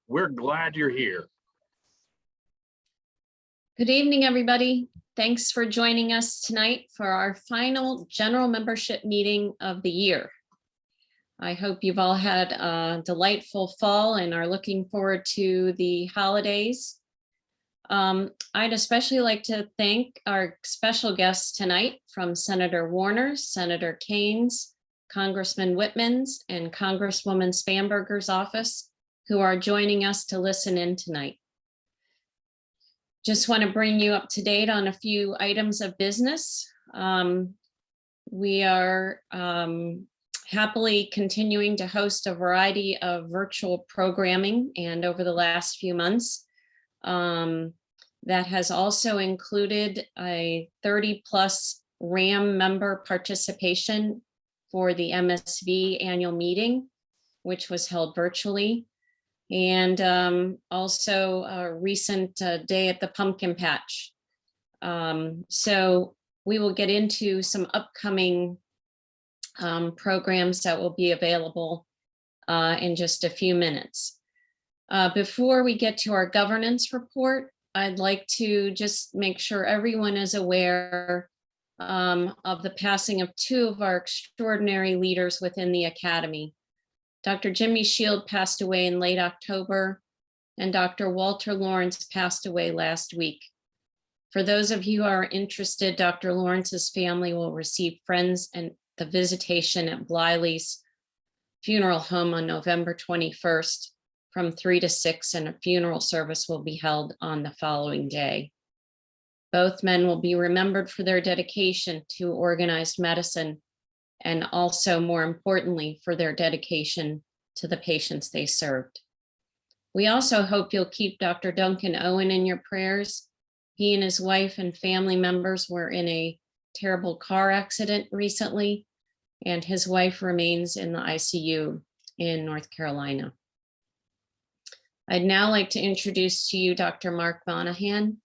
We're glad you're here. Good evening, everybody. Thanks for joining us tonight for our final general membership meeting of the year. I hope you've all had a delightful fall and are looking forward to the holidays. I'd especially like to thank our special guests tonight from Senator Warner, Senator Keynes, Congressman Whitman's, and Congresswoman Spanberger's office, who are joining us to listen in tonight. Just want to bring you up to date on a few items of business. We are happily continuing to host a variety of virtual programming, and over the last few months, that has also included a 30+ RAM member participation for the MSV annual meeting, which was held virtually. And also a recent day at the pumpkin patch. So we will get into some upcoming programs that will be available in just a few minutes. Before we get to our governance report, I'd like to just make sure everyone is aware of the passing of two of our extraordinary leaders within the Academy. Dr. Jimmy Shield passed away in late October, and Dr. Walter Lawrence passed away last week. For those of you who are interested, Dr. Lawrence's family will receive friends and the visitation at Bliley's funeral home on November 21st from 3 to 6, and a funeral service will be held on the following day. Both men will be remembered for their dedication to organized medicine, and also, more importantly, for their dedication to the patients they served. We also hope you'll keep Dr. Duncan Owen in your prayers. He and his wife and family members were in a terrible car accident recently, and his wife remains in the ICU in North Carolina. I'd now like to introduce to you Dr. Mark Monahan.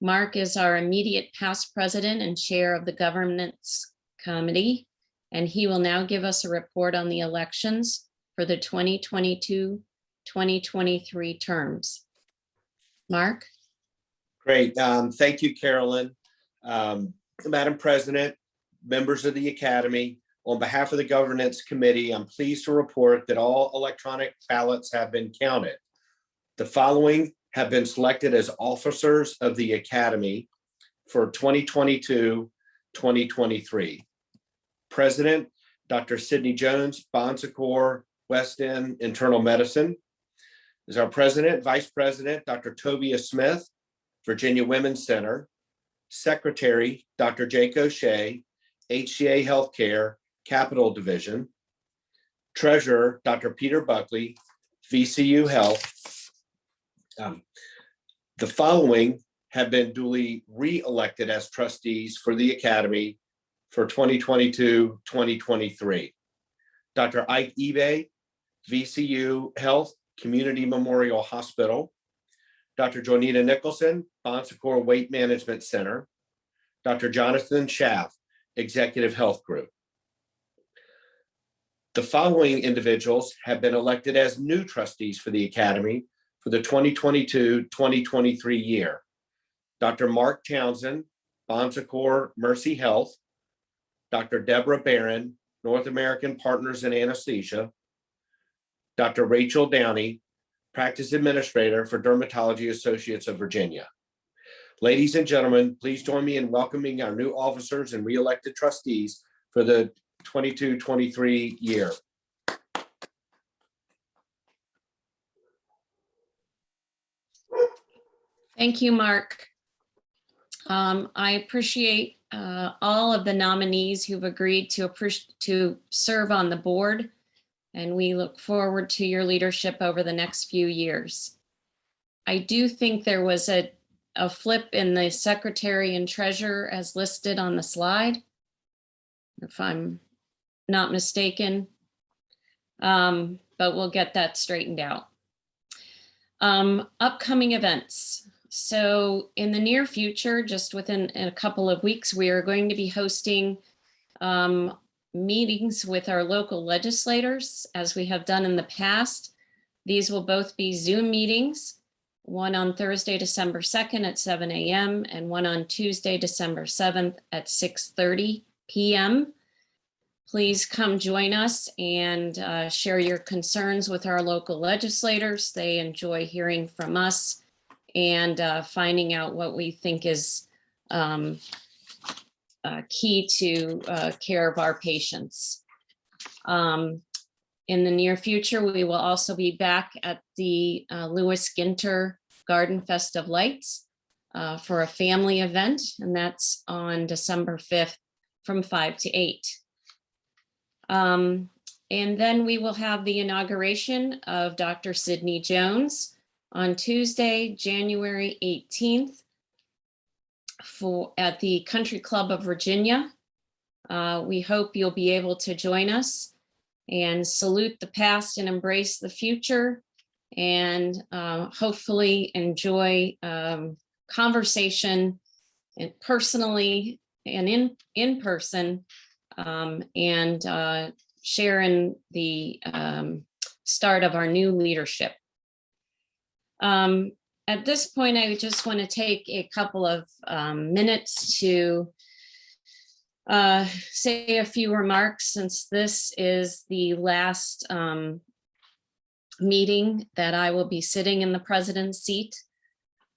Mark is our immediate past president and chair of the Governance Committee, and he will now give us a report on the elections for the 2022-2023 terms. Mark? Great. Thank you, Carolyn. Madam President, members of the Academy, on behalf of the Governance Committee, I'm pleased to report that all electronic ballots have been counted. The following have been selected as officers of the Academy for 2022-2023. President, Dr. Sidney Jones, Bon Secours, West End Internal Medicine. Is our President, Vice President, Dr. Tobias Smith, Virginia Women's Center. Secretary, Dr. Jake O'Shea, HCA Healthcare, Capital Division. Treasurer, Dr. Peter Buckley, VCU Health. The following have been duly re-elected as trustees for the Academy for 2022-2023. Dr. Ike Ebe, VCU Health Community Memorial Hospital. Dr. Jonita Nicholson, Bon Secours Weight Management Center. Dr. Jonathan Schaff, Executive Health Group. The following individuals have been elected as new trustees for the Academy for the 2022-2023 year. Dr. Mark Townsend, Bon Secours Mercy Health. Dr. Deborah Barron, North American Partners in Anesthesia. Dr. Rachel Downey, Practice Administrator for Dermatology Associates of Virginia. Ladies and gentlemen, please join me in welcoming our new officers and re-elected trustees for the 22-23 year. Thank you, Mark. I appreciate all of the nominees who've agreed to serve on the board, and we look forward to your leadership over the next few years. I do think there was a flip in the secretary and treasurer as listed on the slide, if I'm not mistaken, but we'll get that straightened out. Upcoming events. So in the near future, just within a couple of weeks, we are going to be hosting meetings with our local legislators, as we have done in the past. These will both be Zoom meetings, one on Thursday, December 2nd at 7 a.m. and one on Tuesday, December 7th at 6:30 p.m. Please come join us and share your concerns with our local legislators. They enjoy hearing from us and finding out what we think is key to care of our patients. In the near future, we will also be back at the Lewis Ginter Garden Fest of Lights for a family event, and that's on December 5th from 5 to 8. And then we will have the inauguration of Dr. Sydney Jones on Tuesday, January 18th at the Country Club of Virginia. We hope you'll be able to join us and salute the past and embrace the future, and hopefully enjoy conversation and personally and in person, and share in the start of our new leadership. At this point, I just want to take a couple of minutes to say a few remarks, since this is the last meeting that I will be sitting in the president's seat.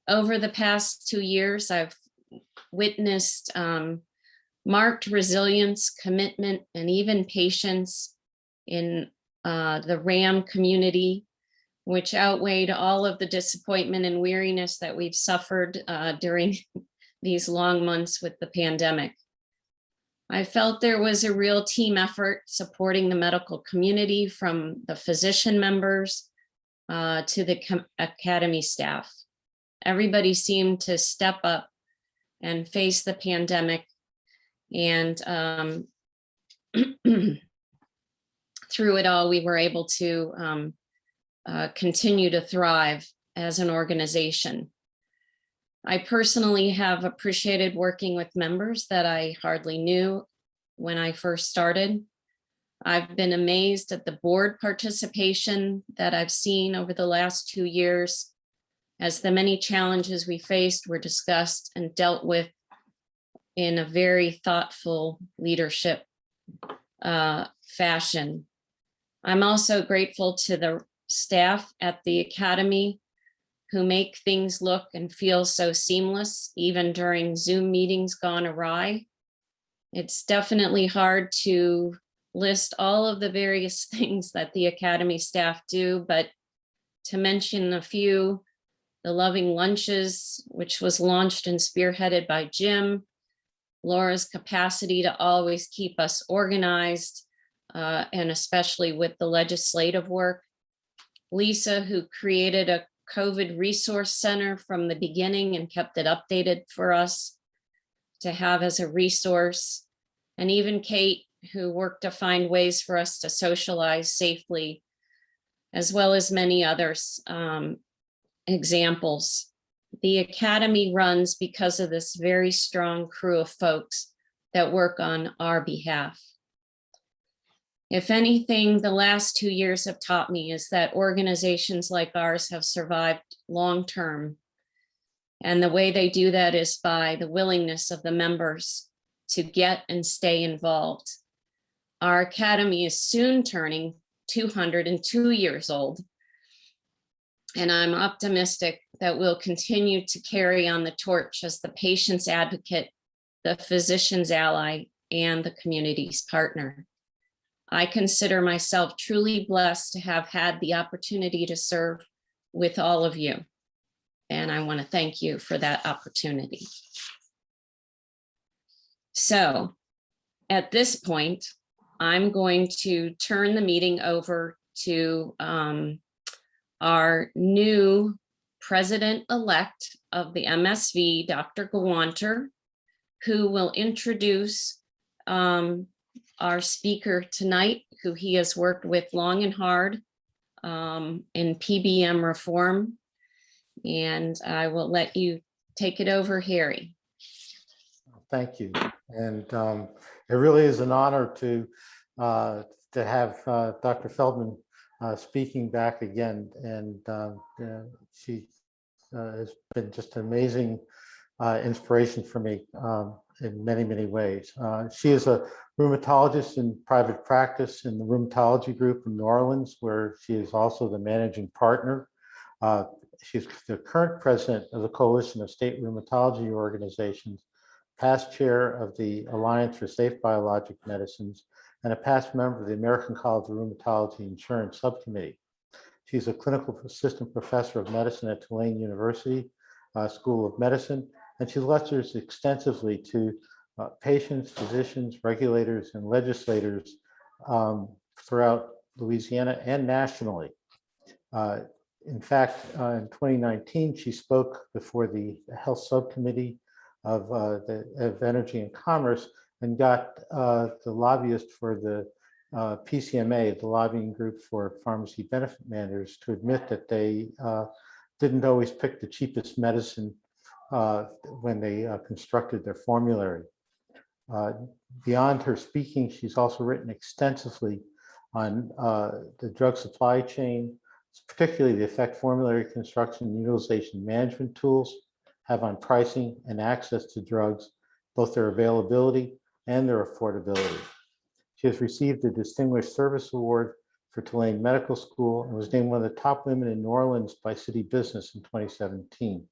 Over the past 2 years, I've witnessed marked resilience, commitment, and even patience in the RAM community, which outweighed all of the disappointment and weariness that we've suffered during these long months with the pandemic. I felt there was a real team effort supporting the medical community, from the physician members to the academy staff. Everybody seemed to step up and face the pandemic, and through it all, we were able to continue to thrive as an organization. I personally have appreciated working with members that I hardly knew when I first started. I've been amazed at the board participation that I've seen over the last 2 years, as the many challenges we faced were discussed and dealt with in a very thoughtful leadership fashion. I'm also grateful to the staff at the Academy, who make things look and feel so seamless, even during Zoom meetings gone awry. It's definitely hard to list all of the various things that the Academy staff do, but to mention a few: the Loving Lunches, which was launched and spearheaded by Jim; Laura's capacity to always keep us organized, and especially with the legislative work; Lisa, who created a COVID resource center from the beginning and kept it updated for us to have as a resource; and even Kate, who worked to find ways for us to socialize safely, as well as many others examples. The Academy runs because of this very strong crew of folks that work on our behalf. If anything, the last 2 years have taught me is that organizations like ours have survived long-term. And the way they do that is by the willingness of the members to get and stay involved. Our Academy is soon turning 202 years old, and I'm optimistic that we'll continue to carry on the torch as the patient's advocate, the physician's ally, and the community's partner. I consider myself truly blessed to have had the opportunity to serve with all of you, and I want to thank you for that opportunity. So at this point, I'm going to turn the meeting over to our new president-elect of the MSV, Dr. Gawanter, who will introduce our speaker tonight, who he has worked with long and hard in PBM reform. And I will let you take it over, Harry. Thank you. And it really is an honor to have Dr. Feldman speaking back again. And she has been just an amazing inspiration for me in many, many ways. She is a rheumatologist in private practice in the rheumatology group in New Orleans, where she is also the managing partner. She's the current president of the Coalition of State Rheumatology Organizations, past chair of the Alliance for Safe Biologic Medicines, and a past member of the American College of Rheumatology Insurance Subcommittee. She's a clinical assistant professor of medicine at Tulane University School of Medicine, and she lectures extensively to patients, physicians, regulators, and legislators throughout Louisiana and nationally. In fact, in 2019, she spoke before the Health Subcommittee of Energy and Commerce and got the lobbyist for the PCMA, the lobbying group for pharmacy benefit managers, to admit that they didn't always pick the cheapest medicine when they constructed their formulary. Beyond her speaking, she's also written extensively on the drug supply chain, particularly the effect formulary construction and utilization management tools have on pricing and access to drugs, both their availability and their affordability. She has received the Distinguished Service Award for Tulane Medical School and was named one of the top women in New Orleans by City Business in 2017.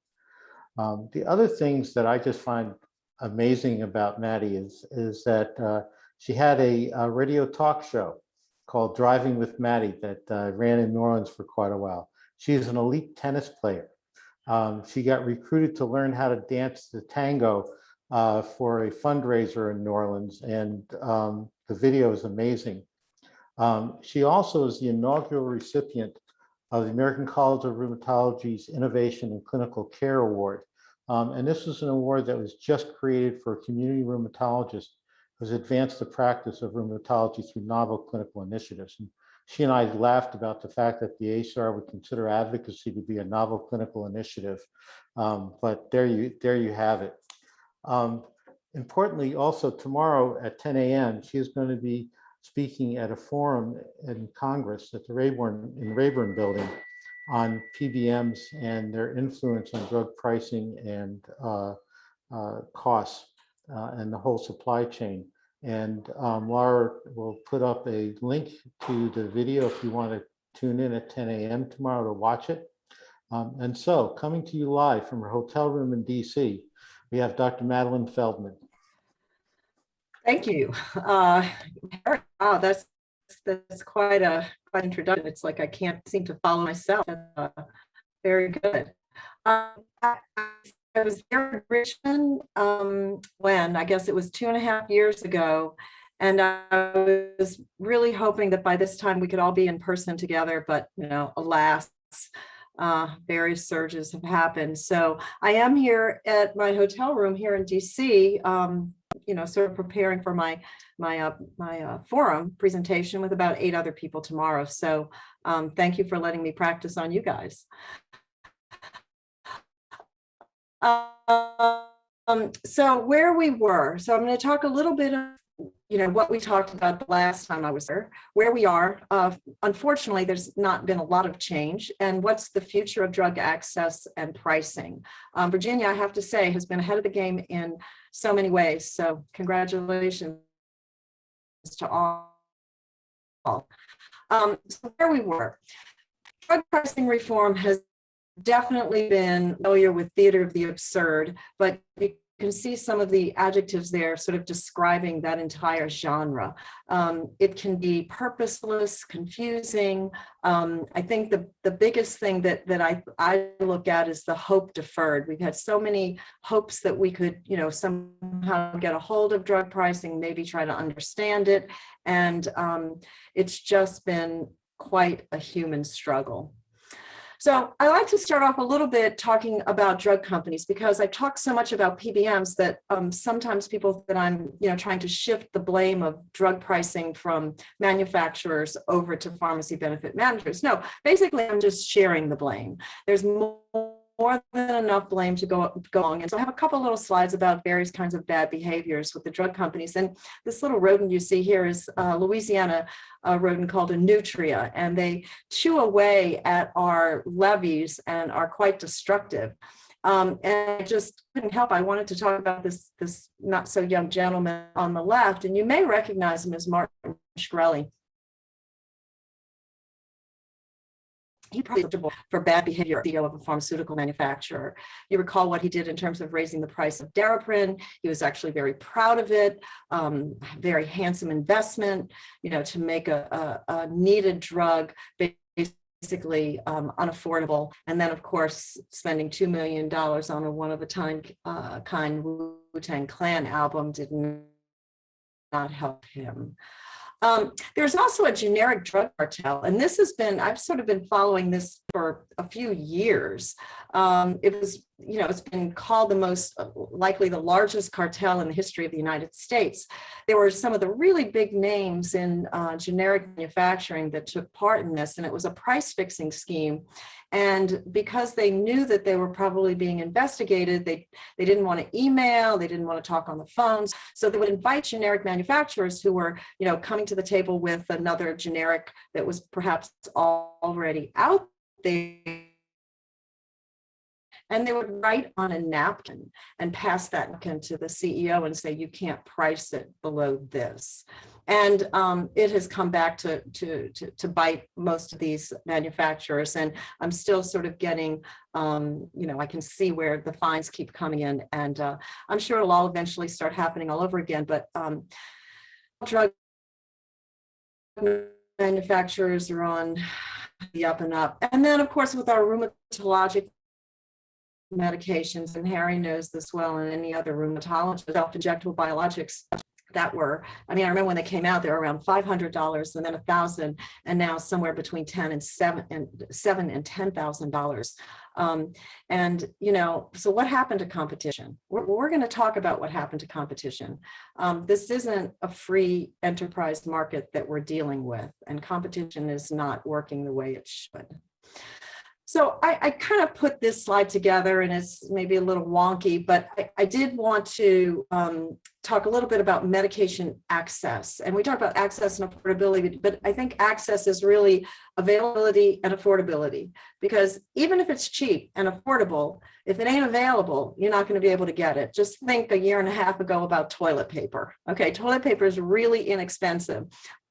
The other things that I just find amazing about Maddie is that she had a radio talk show called Driving with Maddie that ran in New Orleans for quite a while. She is an elite tennis player. She got recruited to learn how to dance the tango for a fundraiser in New Orleans, and the video is amazing. She also is the inaugural recipient of the American College of Rheumatology's Innovation in Clinical Care Award. And this was an award that was just created for community rheumatologists who has advanced the practice of rheumatology through novel clinical initiatives. And she and I laughed about the fact that the ACR would consider advocacy to be a novel clinical initiative. But there you have it. Importantly, also tomorrow at 10 a.m., she is going to be speaking at a forum in Congress at the Rayburn building on PBMs and their influence on drug pricing and costs and the whole supply chain. And Laura will put up a link to the video if you want to tune in at 10 a.m. tomorrow to watch it. And so, coming to you live from her hotel room in DC, we have Dr. Madeline Feldman. Thank you. Wow, that's quite an introduction. It's like I can't seem to follow myself. Very good. I was there in Richmond when I guess it was 2.5 years ago, and I was really hoping that by this time we could all be in person together, but alas, various surges have happened. So I am here at my hotel room here in DC, sort of preparing for my forum presentation with about 8 other people tomorrow. So thank you for letting me practice on you guys. So where we were, so I'm going to talk a little bit of what we talked about the last time I was there, where we are. Unfortunately, there's not been a lot of change, and what's the future of drug access and pricing. Virginia, I have to say, has been ahead of the game in so many ways. So congratulations to all. So where we were, drug pricing reform has definitely been familiar with theater of the absurd, but you can see some of the adjectives there sort of describing that entire genre. It can be purposeless, confusing. I think the biggest thing that I look at is the hope deferred. We've had so many hopes that we could, somehow get a hold of drug pricing, maybe try to understand it. And it's just been quite a human struggle. So I like to start off a little bit talking about drug companies, because I talk so much about PBMs that sometimes people that I'm trying to shift the blame of drug pricing from manufacturers over to pharmacy benefit managers. No, basically I'm just sharing the blame. There's more more than enough blame to go on. And so I have a couple little slides about various kinds of bad behaviors with the drug companies. And this little rodent you see here is Louisiana rodent called a nutria, and they chew away at our levees and are quite destructive. And I just couldn't help. I wanted to talk about this not so young gentleman on the left, and you may recognize him as Martin Shkreli. He probably eligible for bad behavior, CEO of a pharmaceutical manufacturer. You recall what he did in terms of raising the price of Daraprin. He was actually very proud of it. Very handsome investment, to make a needed drug basically unaffordable. And then, of course, spending $2 million on a one-of-a-kind Wu-Tang Clan album did not help him. There's also a generic drug cartel, and I've sort of been following this for a few years. It's been called likely the largest cartel in the history of the United States. There were some of the really big names in generic manufacturing that took part in this, and it was a price fixing scheme. And because they knew that they were probably being investigated, they didn't want to email, they didn't want to talk on the phones. So they would invite generic manufacturers who were, coming to the table with another generic that was perhaps already out there. And they would write on a napkin and pass that napkin to the CEO and say, you can't price it below this. And it has come back to bite most of these manufacturers. And I'm still sort of getting, I can see where the fines keep coming in. And I'm sure it'll all eventually start happening all over again. But drug manufacturers are on the up and up. And then, of course, with our rheumatologic medications, and Harry knows this well, and any other rheumatologist, self-injectable biologics that were, I remember when they came out, they were around $500 and then $1,000, and now somewhere between $7,000 and $10,000. So what happened to competition? We're going to talk about what happened to competition. This isn't a free enterprise market that we're dealing with, and competition is not working the way it should. So I kind of put this slide together, and it's maybe a little wonky, but I did want to talk a little bit about medication access. And we talk about access and affordability, but I think access is really availability and affordability, because even if it's cheap and affordable, if it ain't available, you're not going to be able to get it. Just think a year and a half ago about toilet paper. Okay, toilet paper is really inexpensive,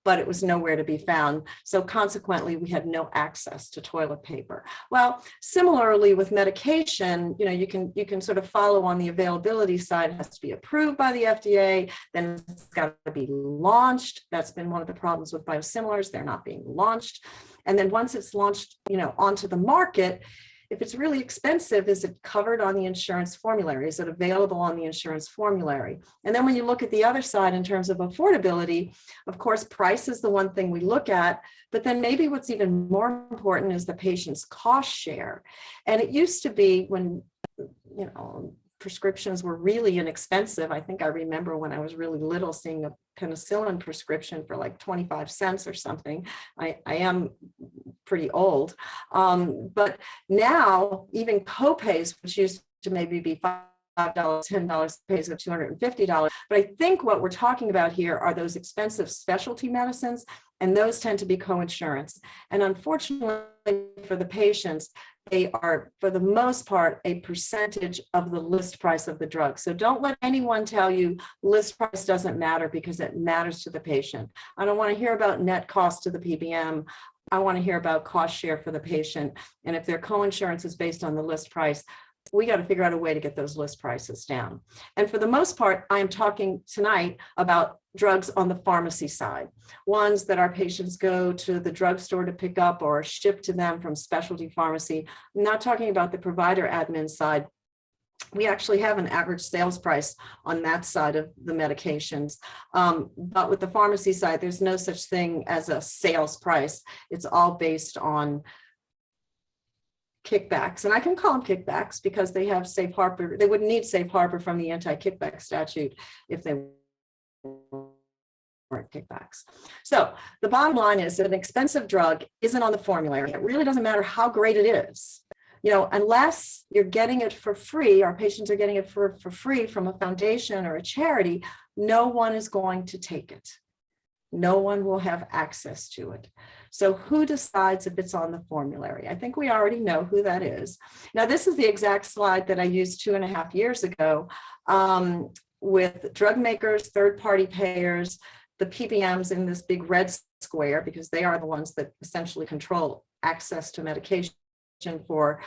but it was nowhere to be found. So consequently, we had no access to toilet paper. Well, similarly with medication, you can sort of follow on the availability side. It has to be approved by the FDA, then it's got to be launched. That's been one of the problems with biosimilars. They're not being launched. And then once it's launched, onto the market, if it's really expensive, is it covered on the insurance formulary? Is it available on the insurance formulary? And then when you look at the other side in terms of affordability, of course, price is the one thing we look at, but then maybe what's even more important is the patient's cost share. And it used to be when, prescriptions were really inexpensive. I think I remember when I was really little seeing a penicillin prescription for like 25 cents or something. I am pretty old. But now even copays, which used to maybe be $5, $10, pays of $250. But I think what we're talking about here are those expensive specialty medicines, and those tend to be coinsurance. And unfortunately for the patients, they are, for the most part, a percentage of the list price of the drug. So don't let anyone tell you list price doesn't matter, because it matters to the patient. I don't want to hear about net cost to the PBM. I want to hear about cost share for the patient. And if their coinsurance is based on the list price, we got to figure out a way to get those list prices down. And for the most part, I'm talking tonight about drugs on the pharmacy side, ones that our patients go to the drugstore to pick up or shipped to them from specialty pharmacy. I'm not talking about the provider admin side. We actually have an average sales price on that side of the medications. But with the pharmacy side, there's no such thing as a sales price. It's all based on kickbacks, and I can call them kickbacks because they have safe harbor. They wouldn't need safe harbor from the anti-kickback statute if they weren't kickbacks. So the bottom line is that an expensive drug isn't on the formulary. It really doesn't matter how great it is. Unless you're getting it for free, our patients are getting it for free from a foundation or a charity, no one is going to take it. No one will have access to it. So who decides if it's on the formulary? I think we already know who that is. Now, this is the exact slide that I used 2.5 years ago with drug makers, third-party payers, the PBMs in this big red square, because they are the ones that essentially control access to medication for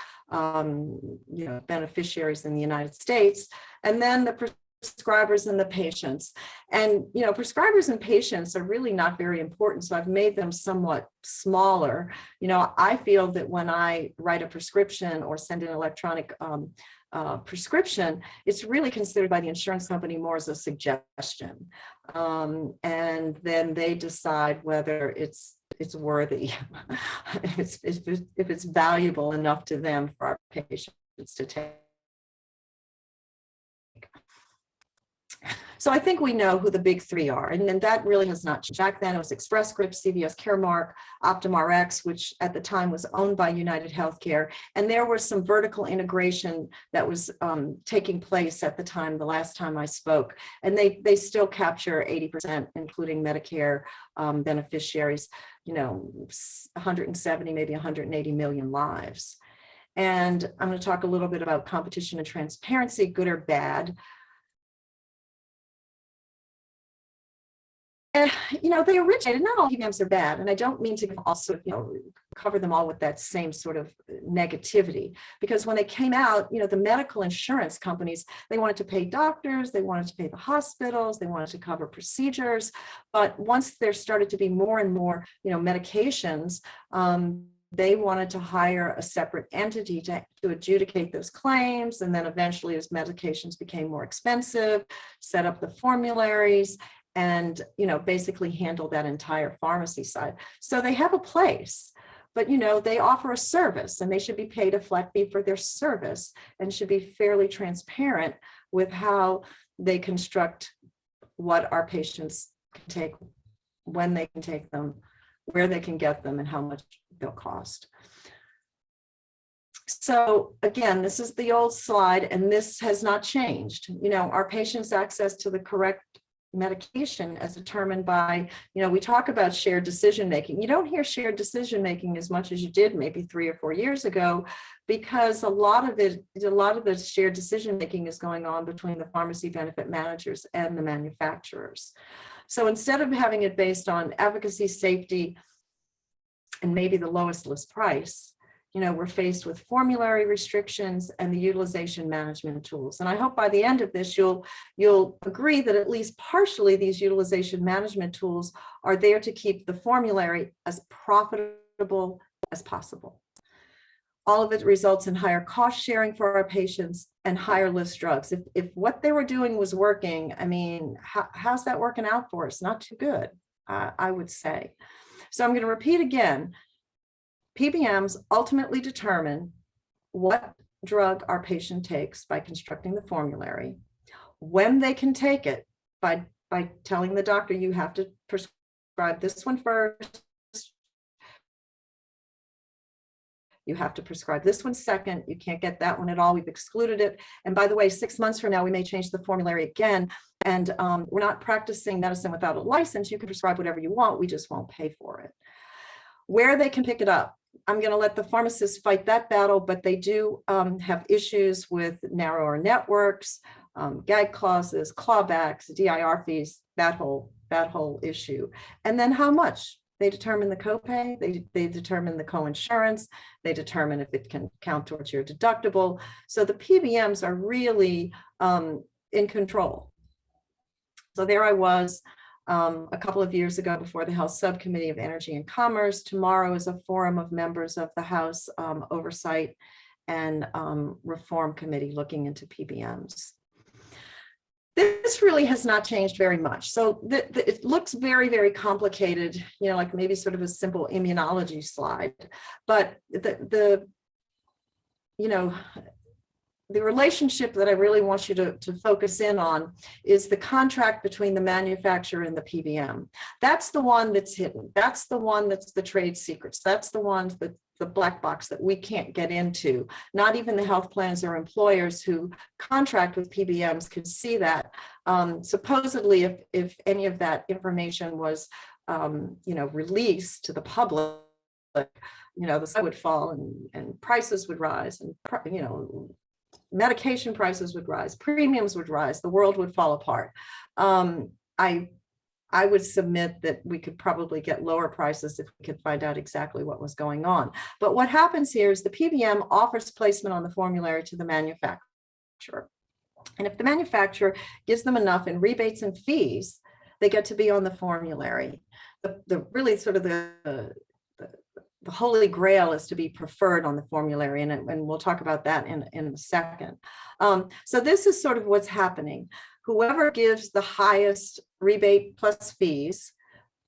beneficiaries in the United States, and then the prescribers and the patients. And prescribers and patients are really not very important, so I've made them somewhat smaller. I feel that when I write a prescription or send an electronic prescription, it's really considered by the insurance company more as a suggestion, and then they decide whether it's worthy, if it's valuable enough to them for our patients to take. So I think we know who the big three are, and then that really has not changed. Back then it was Express Scripts, CVS Caremark, Optum Rx, which at the time was owned by United Healthcare, and there was some vertical integration that was taking place at the time, the last time I spoke, and they still capture 80%, including Medicare beneficiaries, 170, maybe 180 million lives. And I'm going to talk a little bit about competition and transparency, good or bad. And, they originated, not all PBMs are bad, and I don't mean to also, cover them all with that same sort of negativity, because when they came out, the medical insurance companies, they wanted to pay doctors, they wanted to pay the hospitals, they wanted to cover procedures. But once there started to be more and more, medications, they wanted to hire a separate entity to adjudicate those claims. And then eventually, as medications became more expensive, set up the formularies, and basically handle that entire pharmacy side. So they have a place, but they offer a service, and they should be paid a flat fee for their service, and should be fairly transparent with how they construct what our patients can take, when they can take them, where they can get them, and how much they'll cost. So again, this is the old slide, and this has not changed. Our patients' access to the correct medication as determined by, we talk about shared decision making. You don't hear shared decision making as much as you did maybe 3 or 4 years ago, because a lot of the shared decision making is going on between the pharmacy benefit managers and the manufacturers. So instead of having it based on efficacy, safety, and maybe the lowest list price, we're faced with formulary restrictions and the utilization management tools. And I hope by the end of this, you'll agree that at least partially these utilization management tools are there to keep the formulary as profitable as possible. All of it results in higher cost sharing for our patients and higher list drugs. If what they were doing was working, how's that working out for us? Not too good, I would say. So I'm going to repeat again. PBMs ultimately determine what drug our patient takes by constructing the formulary, when they can take it by telling the doctor, you have to prescribe this one first, you have to prescribe this one second, you can't get that one at all, we've excluded it. And by the way, 6 months from now, we may change the formulary again, and we're not practicing medicine without a license. You can prescribe whatever you want, we just won't pay for it. Where they can pick it up, I'm going to let the pharmacists fight that battle, but they do have issues with narrower networks, gag clauses, clawbacks, DIR fees, that whole issue. And then how much? They determine the copay, they determine the coinsurance, they determine if it can count towards your deductible. So the PBMs are really in control. So there I was. A couple of years ago before the Health Subcommittee of Energy and Commerce. Tomorrow is a forum of members of the House Oversight and Reform Committee looking into PBMs. This really has not changed very much. So it looks very, very complicated, like maybe sort of a simple immunology slide, but the relationship that I really want you to focus in on is the contract between the manufacturer and the PBM. That's the one that's hidden. That's the one that's the trade secrets. That's the one the black box that we can't get into. Not even the health plans or employers who contract with PBMs can see that. Supposedly, if any of that information was, released to the public, the sky would fall and prices would rise, and medication prices would rise, premiums would rise, the world would fall apart. I would submit that we could probably get lower prices if we could find out exactly what was going on. But what happens here is the PBM offers placement on the formulary to the manufacturer. And if the manufacturer gives them enough in rebates and fees, they get to be on the formulary. The really sort of the holy grail is to be preferred on the formulary, and we'll talk about that in a second. So this is sort of what's happening. Whoever gives the highest rebate plus fees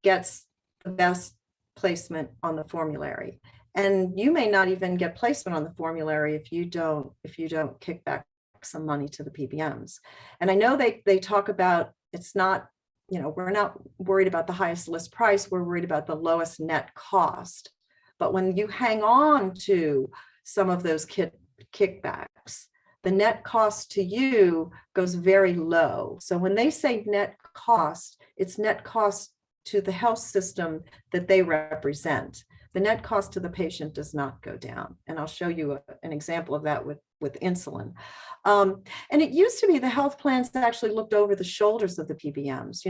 gets the best placement on the formulary. And you may not even get placement on the formulary if you don't kick back some money to the PBMs. And I know they talk about, it's not, we're not worried about the highest list price, we're worried about the lowest net cost. But when you hang on to some of those kickbacks, the net cost to you goes very low. So when they say net cost, it's net cost to the health system that they represent. The net cost to the patient does not go down. And I'll show you an example of that with insulin. And it used to be the health plans that actually looked over the shoulders of the PBMs.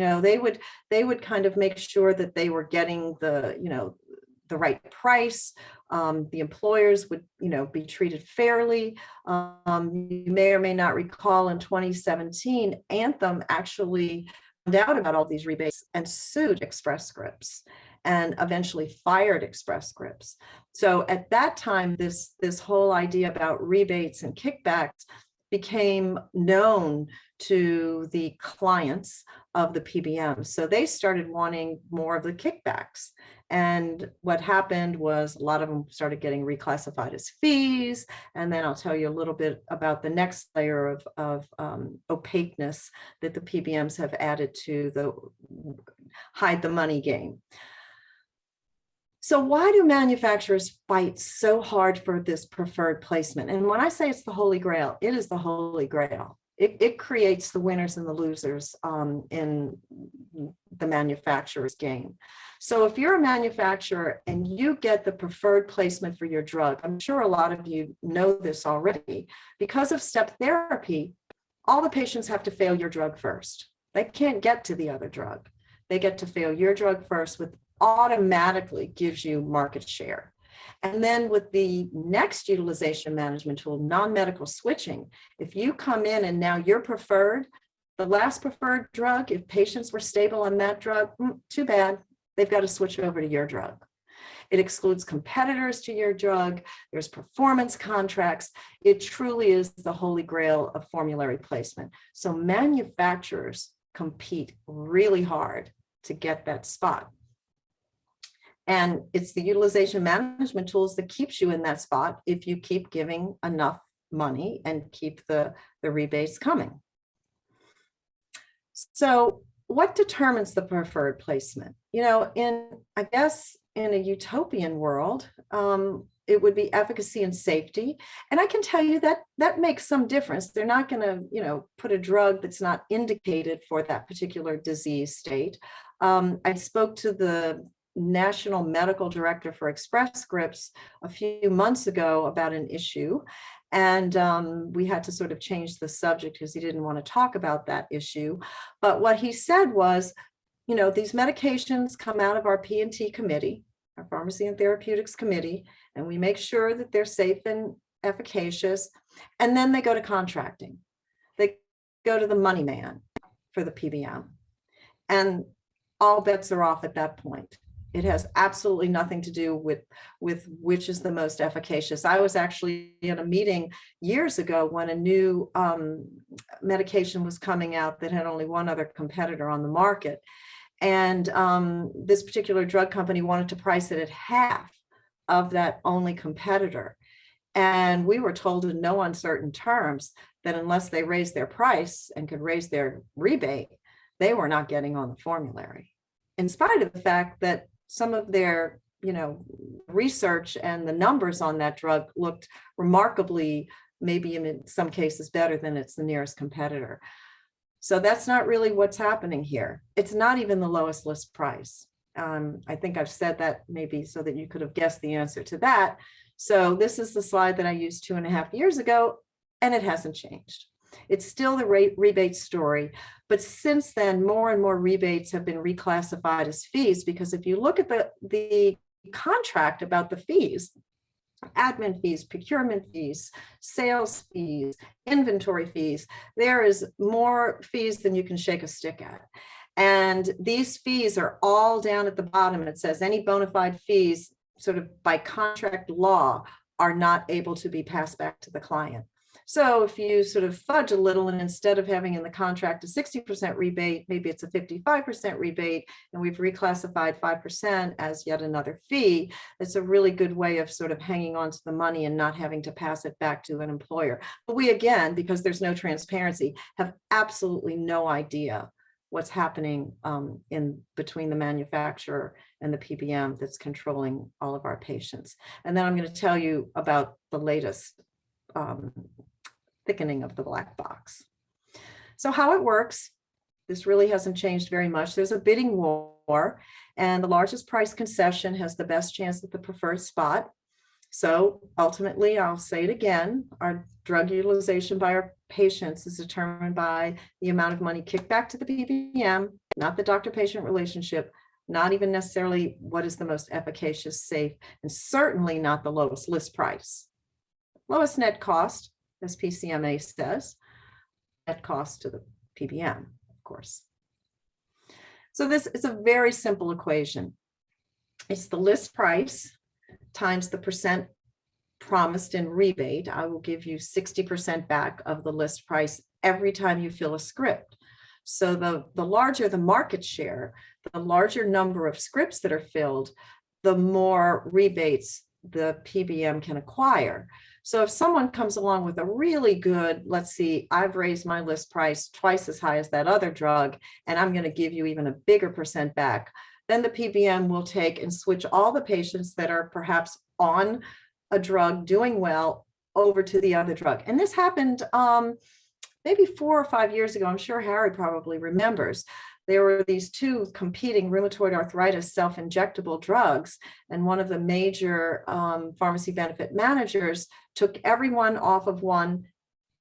They would kind of make sure that they were getting the right price. The employers would, be treated fairly. You may or may not recall in 2017, Anthem actually found out about all these rebates and sued Express Scripts and eventually fired Express Scripts. So at that time, this whole idea about rebates and kickbacks became known to the clients of the PBMs. So they started wanting more of the kickbacks. And what happened was a lot of them started getting reclassified as fees. And then I'll tell you a little bit about the next layer of opaqueness that the PBMs have added to the hide the money game. So why do manufacturers fight so hard for this preferred placement? And when I say it's the Holy Grail, it is the Holy Grail. It creates the winners and the losers in the manufacturer's game. So if you're a manufacturer and you get the preferred placement for your drug, I'm sure a lot of you know this already, because of step therapy, all the patients have to fail your drug first. They can't get to the other drug. They get to fail your drug first, which automatically gives you market share. And then with the next utilization management tool, non-medical switching, if you come in and now you're preferred, the last preferred drug, if patients were stable on that drug, too bad, they've got to switch over to your drug. It excludes competitors to your drug. There's performance contracts. It truly is the holy grail of formulary placement. So manufacturers compete really hard to get that spot. And it's the utilization management tools that keeps you in that spot if you keep giving enough money and keep the rebates coming. So what determines the preferred placement? I guess in a utopian world, it would be efficacy and safety. And I can tell you that makes some difference. They're not going to, put a drug that's not indicated for that particular disease state. I spoke to the National Medical Director for Express Scripts a few months ago about an issue. And we had to sort of change the subject because he didn't want to talk about that issue. But what he said was, these medications come out of our P&T committee, our Pharmacy and Therapeutics Committee, and we make sure that they're safe and efficacious. And then they go to contracting. They go to the money man for the PBM. And all bets are off at that point. It has absolutely nothing to do with which is the most efficacious. I was actually in a meeting years ago when a new medication was coming out that had only one other competitor on the market. And this particular drug company wanted to price it at half of that only competitor. And we were told in no uncertain terms that unless they raised their price and could raise their rebate, they were not getting on the formulary, in spite of the fact that some of their research and the numbers on that drug looked remarkably, maybe in some cases better than its the nearest competitor. So that's not really what's happening here. It's not even the lowest list price. I think I've said that maybe so that you could have guessed the answer to that. So this is the slide that I used 2.5 years ago, and it hasn't changed. It's still the rebate story, but since then, more and more rebates have been reclassified as fees, because if you look at the contract about the fees, admin fees, procurement fees, sales fees, inventory fees, there is more fees than you can shake a stick at. And these fees are all down at the bottom. It says any bona fide fees, sort of by contract law, are not able to be passed back to the client. So if you sort of fudge a little, and instead of having in the contract a 60% rebate, maybe it's a 55% rebate, and we've reclassified 5% as yet another fee, it's a really good way of sort of hanging on to the money and not having to pass it back to an employer. But we, again, because there's no transparency, have absolutely no idea what's happening in between the manufacturer and the PBM that's controlling all of our patients. And then I'm going to tell you about the latest thickening of the black box. So how it works, this really hasn't changed very much. There's a bidding war, and the largest price concession has the best chance at the preferred spot. So ultimately, I'll say it again, our drug utilization by our patients is determined by the amount of money kicked back to the PBM, not the doctor-patient relationship, not even necessarily what is the most efficacious, safe, and certainly not the lowest list price. Lowest net cost, as PCMA says, net cost to the PBM, of course. So this is a very simple equation. It's the list price times the percent promised in rebate. I will give you 60% back of the list price every time you fill a script. So the larger the market share, the larger number of scripts that are filled, the more rebates the PBM can acquire. So if someone comes along with a really good, let's see, I've raised my list price twice as high as that other drug, and I'm going to give you even a bigger percent back, then the PBM will take and switch all the patients that are perhaps on a drug doing well over to the other drug. And this happened maybe 4 or 5 years ago. I'm sure Harry probably remembers. There were these two competing rheumatoid arthritis self-injectable drugs, and one of the major pharmacy benefit managers took everyone off of one,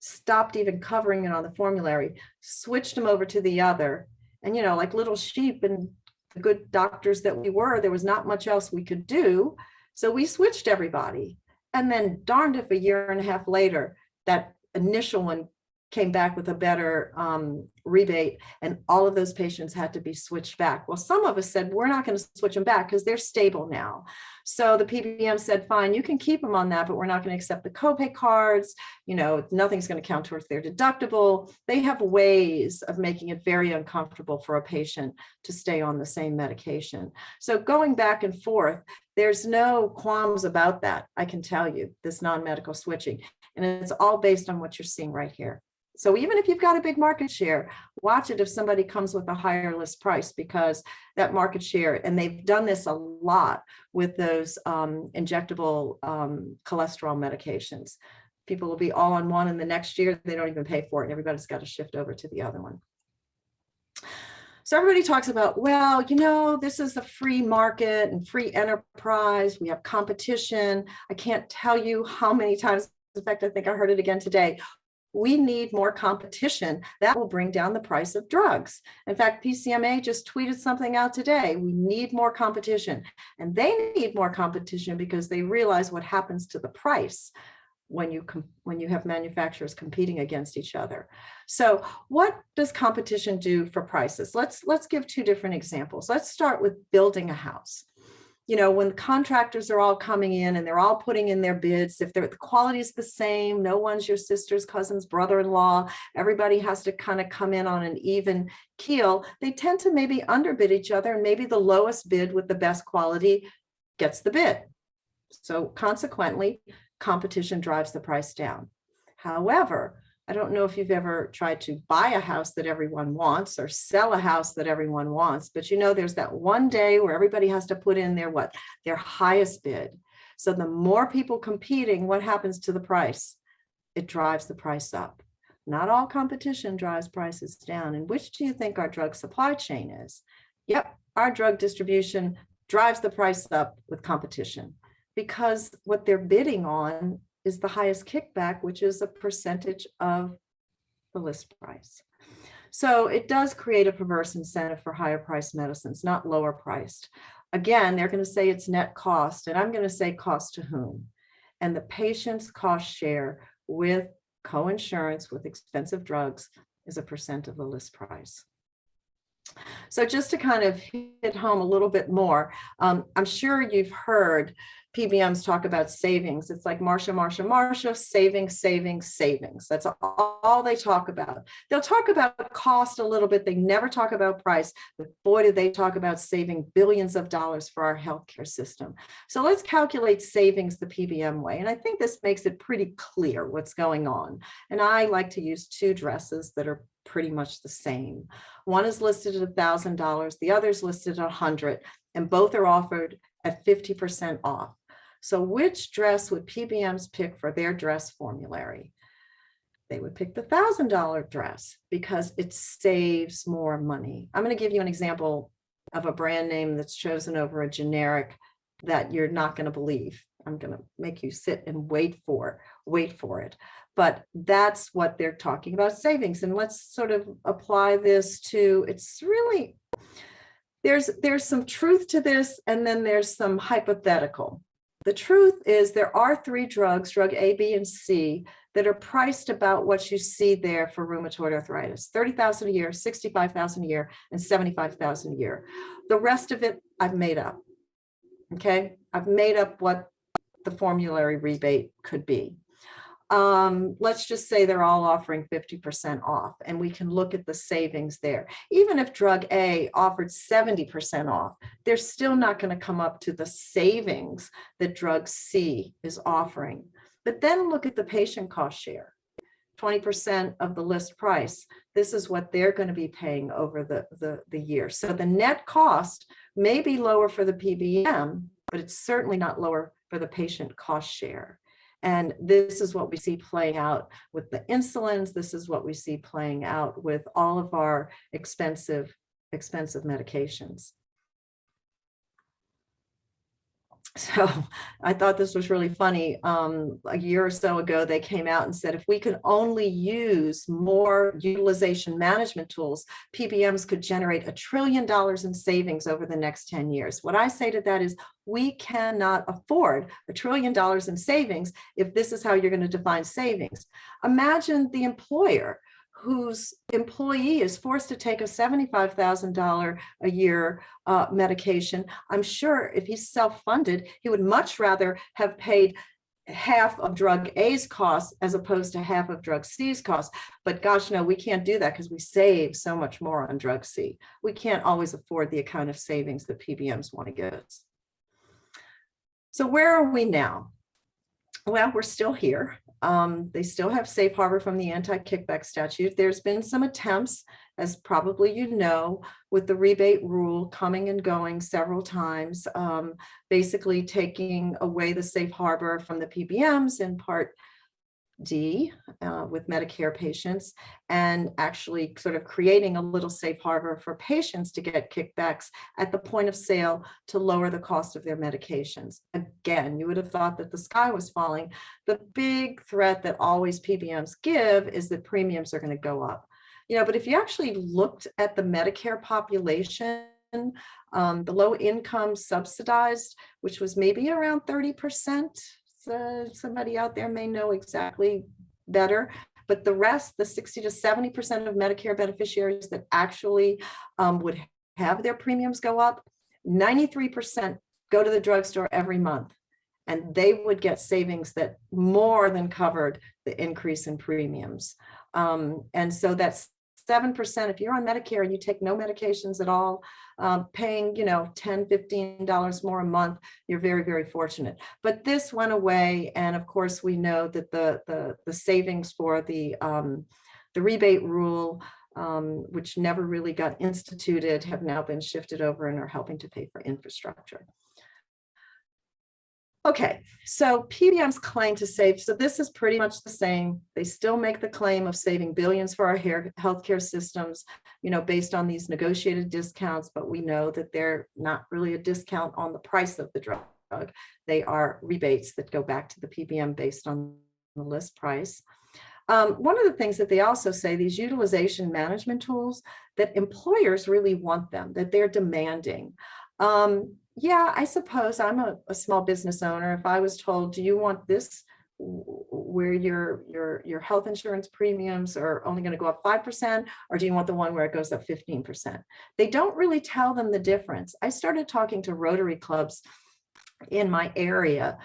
stopped even covering it on the formulary, switched them over to the other. And, like little sheep and the good doctors that we were, there was not much else we could do. So we switched everybody. And then darned if a year and a half later, that initial one came back with a better rebate, and all of those patients had to be switched back. Well, some of us said, we're not going to switch them back because they're stable now. So the PBM said, fine, you can keep them on that, but we're not going to accept the copay cards. Nothing's going to count towards their deductible. They have ways of making it very uncomfortable for a patient to stay on the same medication. So going back and forth, there's no qualms about that, I can tell you, this non-medical switching. And it's all based on what you're seeing right here. So even if you've got a big market share, watch it if somebody comes with a higher list price, because that market share, and they've done this a lot with those injectable cholesterol medications. People will be all on one, and the next year they don't even pay for it, and everybody's got to shift over to the other one. So everybody talks about, well, this is a free market and free enterprise. We have competition. I can't tell you how many times, in fact, I think I heard it again today. We need more competition. That will bring down the price of drugs. In fact, PCMA just tweeted something out today. We need more competition. And they need more competition because they realize what happens to the price when you have manufacturers competing against each other. So what does competition do for prices? Let's give 2 different examples. Let's start with building a house. When contractors are all coming in and they're all putting in their bids, if the quality is the same, no one's your sister's cousin's brother-in-law, everybody has to kind of come in on an even keel, they tend to maybe underbid each other, and maybe the lowest bid with the best quality gets the bid. So consequently, competition drives the price down. However, I don't know if you've ever tried to buy a house that everyone wants or sell a house that everyone wants, but you know, there's that one day where everybody has to put in their highest bid. So the more people competing, what happens to the price? It drives the price up. Not all competition drives prices down. And which do you think our drug supply chain is? Yep, our drug distribution drives the price up with competition, because what they're bidding on is the highest kickback, which is a percentage of the list price. So it does create a perverse incentive for higher priced medicines, not lower priced. Again, they're going to say it's net cost, and I'm going to say cost to whom? And the patient's cost share with coinsurance with expensive drugs is a percent of the list price. So just to kind of hit home a little bit more, I'm sure you've heard PBMs talk about savings. It's like Marsha, savings, savings, savings. That's all they talk about. They'll talk about cost a little bit. They never talk about price, but boy, do they talk about saving billions of dollars for our healthcare system. So let's calculate savings the PBM way. And I think this makes it pretty clear what's going on. And I like to use two dresses that are pretty much the same. One is listed at $1,000, the other is listed at $100, and both are offered at 50% off. So which dress would PBMs pick for their dress formulary? They would pick the $1,000 dress because it saves more money. I'm going to give you an example of a brand name that's chosen over a generic that you're not going to believe. I'm going to make you sit and wait for it. But that's what they're talking about, savings. And let's sort of apply this to, it's really, there's some truth to this, and then there's some hypothetical. The truth is there are three drugs, drug A, B, and C, that are priced about what you see there for rheumatoid arthritis, $30,000 a year, $65,000 a year, and $75,000 a year. The rest of it I've made up, okay? I've made up what the formulary rebate could be. Let's just say they're all offering 50% off, and we can look at the savings there. Even if drug A offered 70% off, they're still not going to come up to the savings that drug C is offering. But then look at the patient cost share, 20% of the list price. This is what they're going to be paying over the year. So the net cost may be lower for the PBM, but it's certainly not lower for the patient cost share. And this is what we see playing out with the insulins. This is what we see playing out with all of our expensive medications. So I thought this was really funny. A year or so ago, they came out and said, if we could only use more utilization management tools, PBMs could generate $1 trillion in savings over the next 10 years. What I say to that is, we cannot afford $1 trillion in savings if this is how you're going to define savings. Imagine the employer whose employee is forced to take a $75,000 a year medication. I'm sure if he's self-funded, he would much rather have paid half of drug A's costs as opposed to half of drug C's costs. But gosh, no, we can't do that because we save so much more on drug C. We can't always afford the kind of savings that PBMs want to give us. So where are we now? Well, we're still here. They still have safe harbor from the anti-kickback statute. There's been some attempts, as probably you know, with the rebate rule coming and going several times, basically taking away the safe harbor from the PBMs in Part D with Medicare patients, and actually sort of creating a little safe harbor for patients to get kickbacks at the point of sale to lower the cost of their medications. Again, you would have thought that the sky was falling. The big threat that always PBMs give is that premiums are going to go up. You know, but if you actually looked at the Medicare population, the low income subsidized, which was maybe around 30%, somebody out there may know exactly better, but the rest, the 60 to 70% of Medicare beneficiaries that actually would have their premiums go up, 93% go to the drugstore every month, and they would get savings that more than covered the increase in premiums. And so that 7%, if you're on Medicare and you take no medications at all, paying, $10, $15 more a month, you're very, very fortunate. But this went away. And of course, we know that the savings for the rebate rule, which never really got instituted, have now been shifted over and are helping to pay for infrastructure. Okay, so PBMs claim to save, so this is pretty much the same. They still make the claim of saving billions for our healthcare systems, based on these negotiated discounts, but we know that they're not really a discount on the price of the drug. They are rebates that go back to the PBM based on the list price. One of the things that they also say, these utilization management tools, that employers really want them, that they're demanding. Yeah, I suppose I'm a small business owner. If I was told, do you want this where your health insurance premiums are only going to go up 5%, or do you want the one where it goes up 15%? They don't really tell them the difference. I started talking to Rotary clubs in my area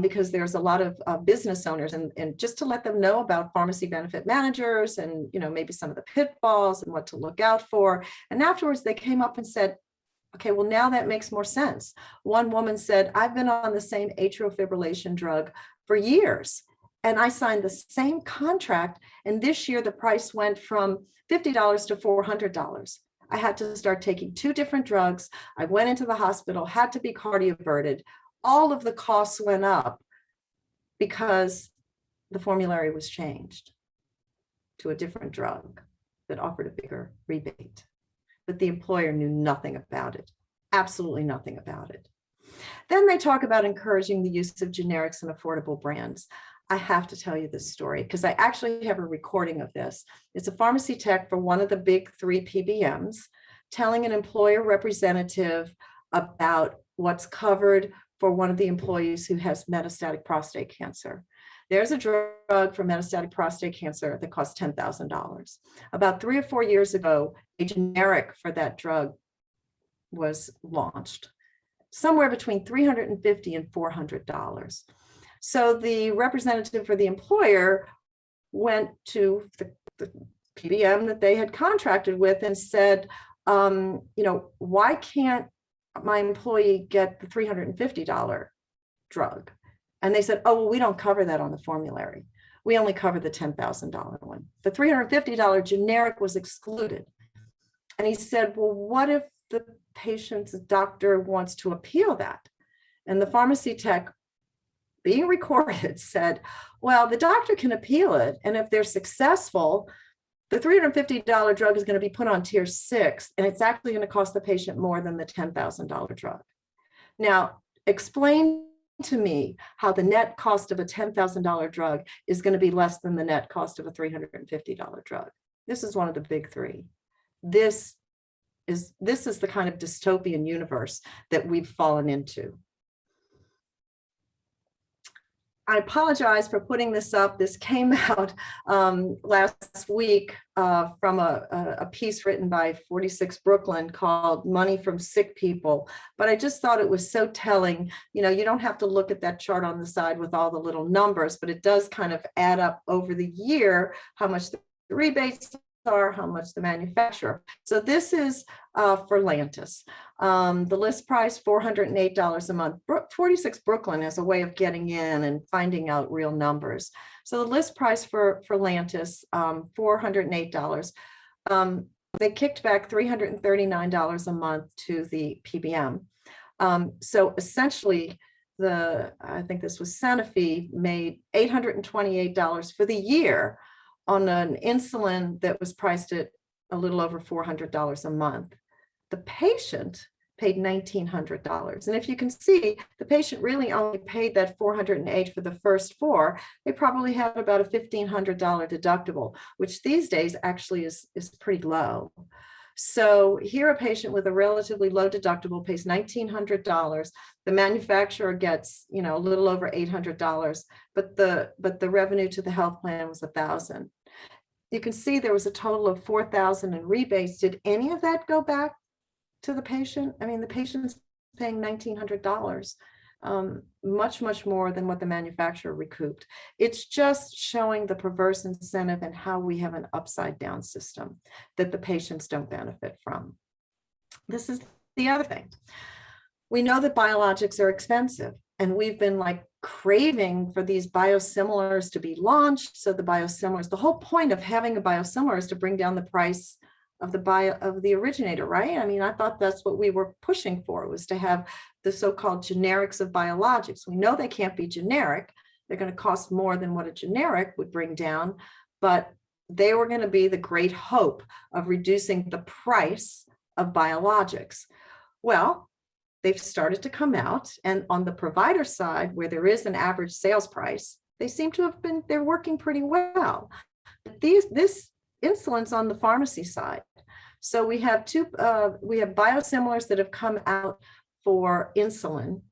because there's a lot of business owners, and just to let them know about pharmacy benefit managers and maybe some of the pitfalls and what to look out for. And afterwards they came up and said, okay, well, now that makes more sense. One woman said, I've been on the same atrial fibrillation drug for years, and I signed the same contract, and this year the price went from $50 to $400. I had to start taking 2 different drugs. I went into the hospital, had to be cardioverted. All of the costs went up because the formulary was changed to a different drug that offered a bigger rebate. But the employer knew nothing about it, absolutely nothing about it. Then they talk about encouraging the use of generics and affordable brands. I have to tell you this story because I actually have a recording of this. It's a pharmacy tech for one of the big 3 PBMs telling an employer representative about what's covered for one of the employees who has metastatic prostate cancer. There's a drug for metastatic prostate cancer that costs $10,000. About 3 or 4 years ago, a generic for that drug was launched, somewhere between $350 and $400. So the representative for the employer went to the PBM that they had contracted with and said, why can't my employee get the $350 drug? And they said, oh, well, we don't cover that on the formulary. We only cover the $10,000 one. The $350 generic was excluded. And he said, well, what if the patient's doctor wants to appeal that? And the pharmacy tech, being recorded, said, well, the doctor can appeal it. And if they're successful, the $350 drug is going to be put on tier 6, and it's actually going to cost the patient more than the $10,000 drug. Now, explain to me how the net cost of a $10,000 drug is going to be less than the net cost of a $350 drug. This is one of the big 3. This is the kind of dystopian universe that we've fallen into. I apologize for putting this up. This came out last week from a piece written by 46 Brooklyn called Money from Sick People. But I just thought it was so telling. You don't have to look at that chart on the side with all the little numbers, but it does kind of add up over the year how much the rebates are, how much the manufacturer. So this is for Lantus. The list price, $408 a month. 46 Brooklyn has a way of getting in and finding out real numbers. So the list price for Lantus, $408. They kicked back $339 a month to the PBM. So essentially, I think this was Sanofi, made $828 for the year on an insulin that was priced at a little over $400 a month. The patient paid $1,900. And if you can see, the patient really only paid that $408 for the first 4. They probably had about a $1,500 deductible, which these days actually is pretty low. So here a patient with a relatively low deductible pays $1,900. The manufacturer gets, a little over $800, but the revenue to the health plan was $1,000. You can see there was a total of $4,000 in rebates. Did any of that go back to the patient? I mean, the patient's paying $1,900. much more than what the manufacturer recouped. It's just showing the perverse incentive and how we have an upside down system that the patients don't benefit from. This is the other thing. We know that biologics are expensive, and we've been like craving for these biosimilars to be launched. So the biosimilars, the whole point of having a biosimilar is to bring down the price of the originator, right? I mean, I thought that's what we were pushing for, was to have the so-called generics of biologics. We know they can't be generic. They're going to cost more than what a generic would bring down, but they were going to be the great hope of reducing the price of biologics. Well, they've started to come out, and on the provider side, where there is an average sales price, they seem to have been, they're working pretty well. But this insulin's on the pharmacy side. So we have biosimilars that have come out for insulin,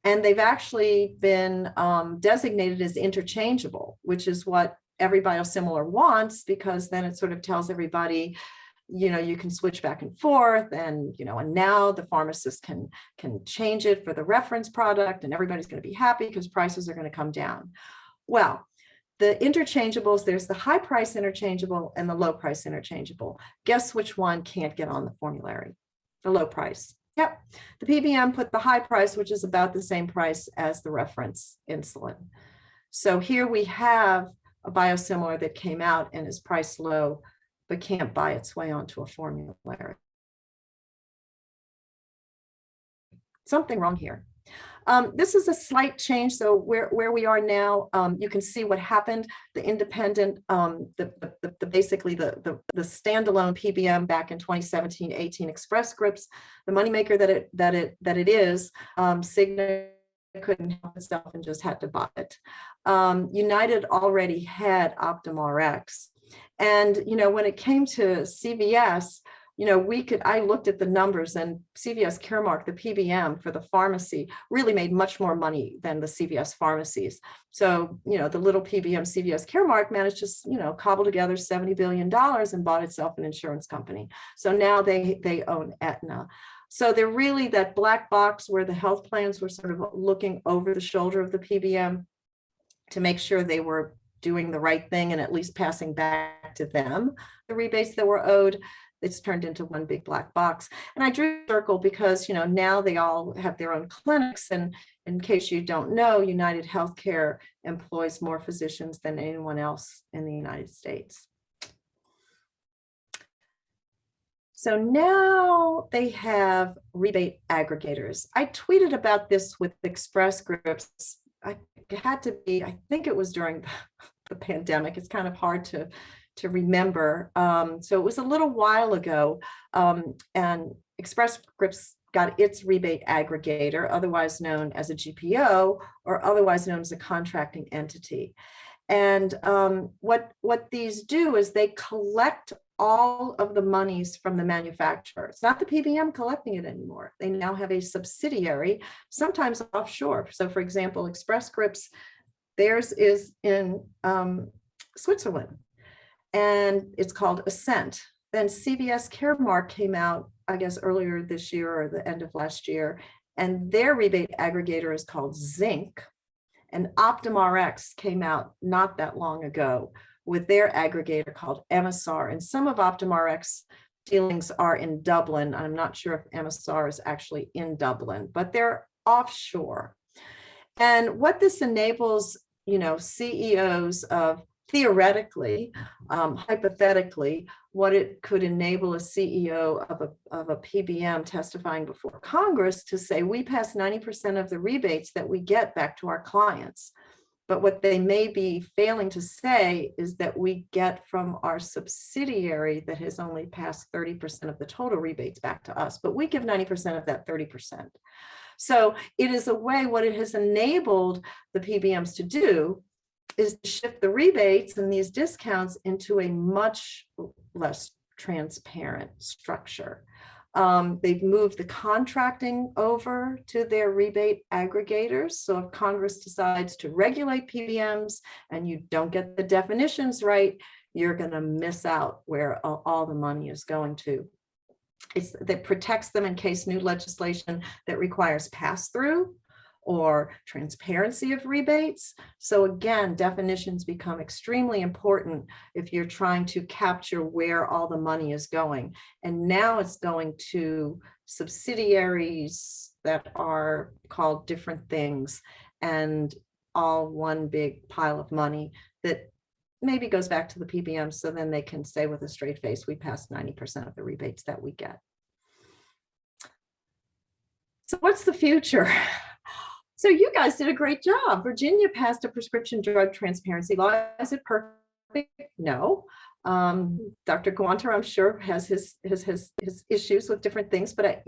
and they've actually been designated as interchangeable, which is what every biosimilar wants, because then it sort of tells everybody, you know, you can switch back and forth, and, you know, and now the pharmacist can change it for the reference product, and everybody's going to be happy because prices are going to come down. Well, the interchangeables, there's the high price interchangeable and the low price interchangeable. Guess which one can't get on the formulary? The low price. Yep. The PBM put the high price, which is about the same price as the reference insulin. So here we have a biosimilar that came out and is priced low, but can't buy its way onto a formulary. Something wrong here. This is a slight change. So where we are now, you can see what happened. The independent, basically the standalone PBM back in 2017-18 Express Scripts, the moneymaker that it is, Cigna couldn't help itself and just had to buy it. United already had Optum Rx, and you know, when it came to CVS, you know, I looked at the numbers, and CVS Caremark, the PBM for the pharmacy, really made much more money than the CVS pharmacies. So, you know, the little PBM CVS Caremark managed to, you know, cobble together $70 billion and bought itself an insurance company. So now they own Aetna. So they're really that black box where the health plans were sort of looking over the shoulder of the PBM to make sure they were doing the right thing and at least passing back to them the rebates that were owed. It's turned into one big black box. And I drew a circle because, you know, now they all have their own clinics. And in case you don't know, United Healthcare employs more physicians than anyone else in the United States. So now they have rebate aggregators. I tweeted about this with Express Scripts. I think it was during the pandemic. It's kind of hard to remember. So it was a little while ago, and Express Scripts got its rebate aggregator, otherwise known as a GPO, or otherwise known as a contracting entity. And what these do is they collect all of the monies from the manufacturer. It's not the PBM collecting it anymore. They now have a subsidiary, sometimes offshore. So for example, Express Scripts, theirs is in Switzerland, and it's called Ascent. Then CVS Caremark came out, I guess, earlier this year or the end of last year, and their rebate aggregator is called Zinc. And Optum Rx came out not that long ago with their aggregator called MSR. And some of Optum Rx dealings are in Dublin. I'm not sure if MSR is actually in Dublin, but they're offshore. And what this enables, you know, CEOs of, theoretically, hypothetically, what it could enable a CEO of a PBM testifying before Congress to say, we pass 90% of the rebates that we get back to our clients. But what they may be failing to say is that we get from our subsidiary that has only passed 30% of the total rebates back to us, but we give 90% of that 30%. So it is a way, what it has enabled the PBMs to do is to shift the rebates and these discounts into a much less transparent structure. They've moved the contracting over to their rebate aggregators. So if Congress decides to regulate PBMs and you don't get the definitions right, you're going to miss out where all the money is going to. That protects them in case new legislation that requires pass-through or transparency of rebates. So again, definitions become extremely important if you're trying to capture where all the money is going. And now it's going to subsidiaries that are called different things, and all one big pile of money that maybe goes back to the PBM, so then they can say with a straight face, we passed 90% of the rebates that we get. So what's the future? So you guys did a great job. Virginia passed a prescription drug transparency law. Is it perfect? No. Dr. Guanter, I'm sure, has his issues with different things, but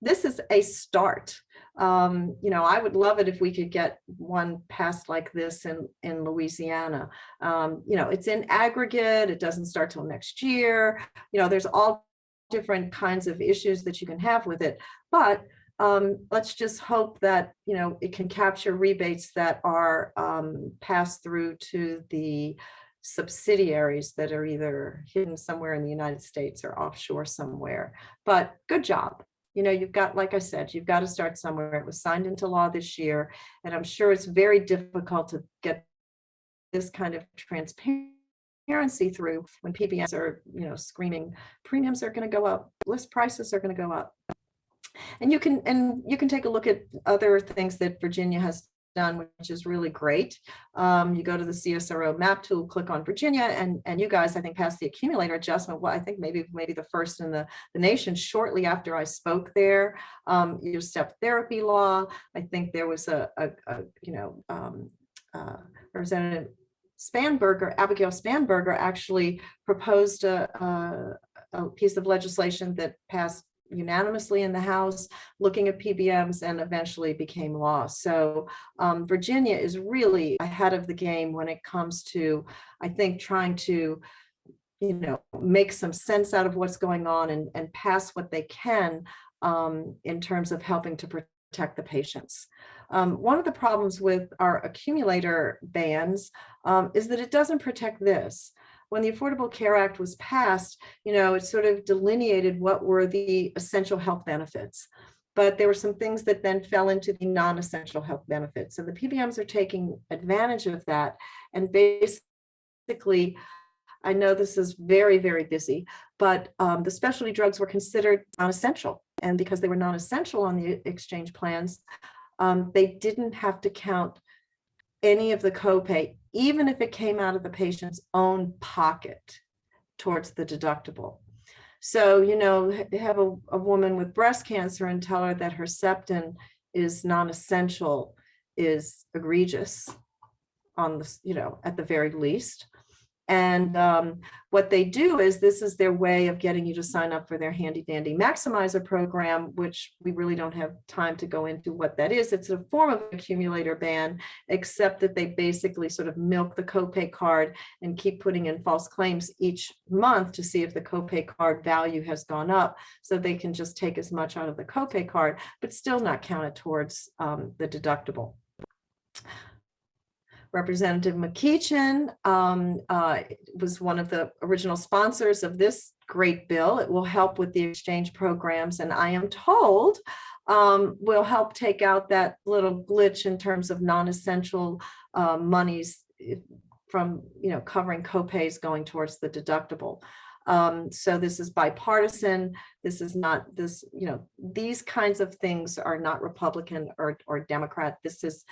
this is a start. I would love it if we could get one passed like this in Louisiana. It's in aggregate. It doesn't start till next year. There's all different kinds of issues that you can have with it, but let's just hope that it can capture rebates that are passed through to the subsidiaries that are either hidden somewhere in the United States or offshore somewhere. But good job. You've got, like I said, you've got to start somewhere. It was signed into law this year, and I'm sure it's very difficult to get this kind of transparency through when PBMs are, screaming premiums are going to go up, list prices are going to go up. And you can take a look at other things that Virginia has done, which is really great. You go to the CSRO map tool, click on Virginia, and you guys, I think, passed the accumulator adjustment. Well, I think maybe the first in the nation shortly after I spoke there. Your step therapy law. I think there was Representative Abigail Spanberger actually proposed a piece of legislation that passed unanimously in the House, looking at PBMs, and eventually became law. So Virginia is really ahead of the game when it comes to, I think, trying to, make some sense out of what's going on and pass what they can in terms of helping to protect the patients. One of the problems with our accumulator bans is that it doesn't protect this. When the Affordable Care Act was passed, it sort of delineated what were the essential health benefits. But there were some things that then fell into the non-essential health benefits. And the PBMs are taking advantage of that. And basically, I know this is very, very busy, but the specialty drugs were considered non-essential. And because they were non-essential on the exchange plans, they didn't have to count any of the copay, even if it came out of the patient's own pocket towards the deductible. So, have a woman with breast cancer and tell her that her Herceptin is non-essential is egregious on the, at the very least. And what they do is, this is their way of getting you to sign up for their handy dandy maximizer program, which we really don't have time to go into what that is. It's a form of accumulator ban, except that they basically sort of milk the copay card and keep putting in false claims each month to see if the copay card value has gone up, so they can just take as much out of the copay card, but still not count it towards the deductible. Representative McEachin was one of the original sponsors of this great bill. It will help with the exchange programs, and I am told will help take out that little glitch in terms of non-essential monies from covering copays going towards the deductible. So this is bipartisan. This is not these kinds of things are not Republican or Democrat. This is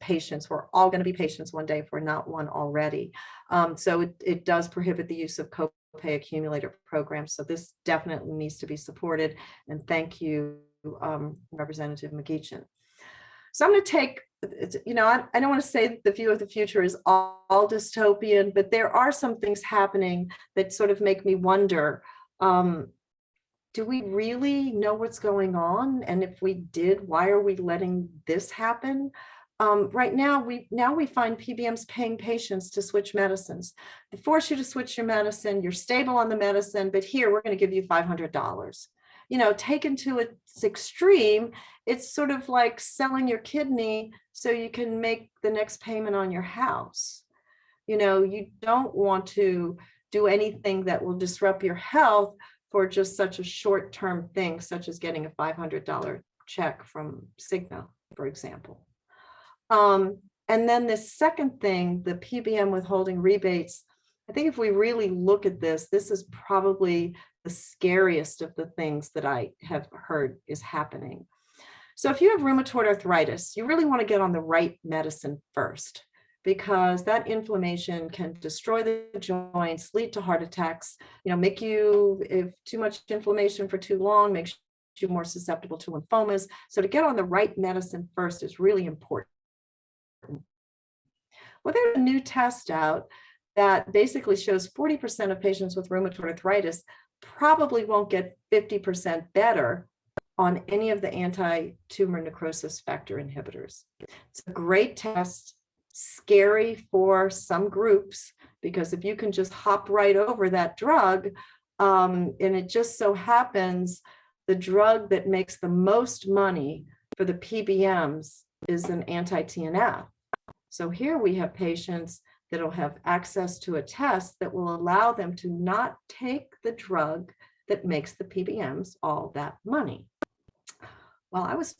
patients. We're all going to be patients one day if we're not one already. So it does prohibit the use of copay accumulator programs. So this definitely needs to be supported. And thank you, Representative McEachin. So I'm going to take, I don't want to say that the view of the future is all dystopian, but there are some things happening that sort of make me wonder, do we really know what's going on? And if we did, why are we letting this happen? Right now, we find PBMs paying patients to switch medicines. They force you to switch your medicine, you're stable on the medicine, but here, we're going to give you $500. Taken to its extreme, it's sort of like selling your kidney so you can make the next payment on your house. You don't want to do anything that will disrupt your health for just such a short-term thing, such as getting a $500 check from Cigna. for example. And then the second thing, the PBM withholding rebates, I think if we really look at this, this is probably the scariest of the things that I have heard is happening. So if you have rheumatoid arthritis, you really want to get on the right medicine first, because that inflammation can destroy the joints, lead to heart attacks, make you, if too much inflammation for too long, makes you more susceptible to lymphomas. So to get on the right medicine first is really important. Well, there's a new test out that basically shows 40% of patients with rheumatoid arthritis probably won't get 50% better on any of the anti-tumor necrosis factor inhibitors. It's a great test, scary for some groups, because if you can just hop right over that drug, and it just so happens the drug that makes the most money for the PBMs is an anti-TNF. So here we have patients that will have access to a test that will allow them to not take the drug that makes the PBMs all that money. Well, I was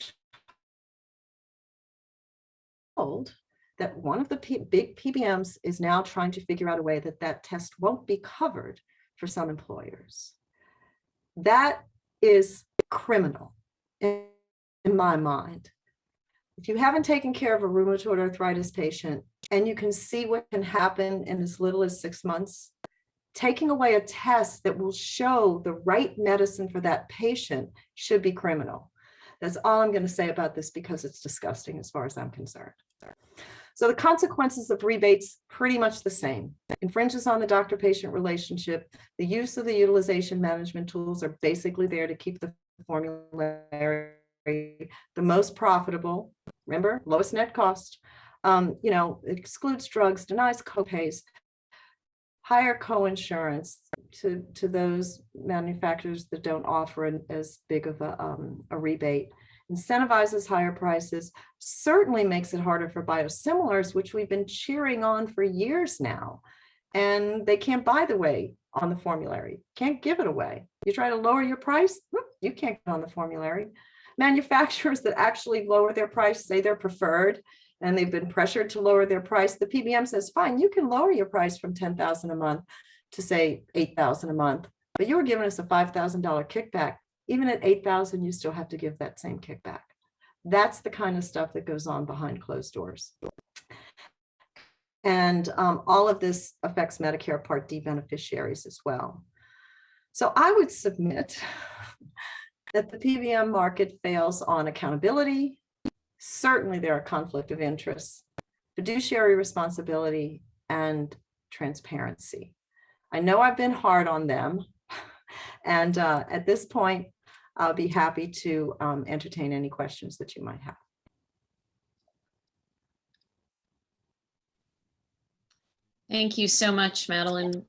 told that one of the big PBMs is now trying to figure out a way that that test won't be covered for some employers. That is criminal in my mind. If you haven't taken care of a rheumatoid arthritis patient and you can see what can happen in as little as 6 months, taking away a test that will show the right medicine for that patient should be criminal. That's all I'm going to say about this, because it's disgusting as far as I'm concerned. So the consequences of rebates, pretty much the same. Infringes on the doctor-patient relationship. The use of the utilization management tools are basically there to keep the formulary the most profitable. Remember, lowest net cost. Excludes drugs, denies copays, higher coinsurance to those manufacturers that don't offer as big of a rebate, incentivizes higher prices, certainly makes it harder for biosimilars, which we've been cheering on for years now. And they can't buy the way on the formulary, can't give it away. You try to lower your price, you can't get on the formulary. Manufacturers that actually lower their price, say they're preferred, and they've been pressured to lower their price. The PBM says, fine, you can lower your price from $10,000 a month to say $8,000 a month, but you were giving us a $5,000 kickback. Even at $8,000, you still have to give that same kickback. That's the kind of stuff that goes on behind closed doors. And all of this affects Medicare Part D beneficiaries as well. So I would submit that the PBM market fails on accountability. Certainly there are conflict of interests, fiduciary responsibility, and transparency. I know I've been hard on them, and at this point, I'll be happy to entertain any questions that you might have. Thank you so much, Madeline.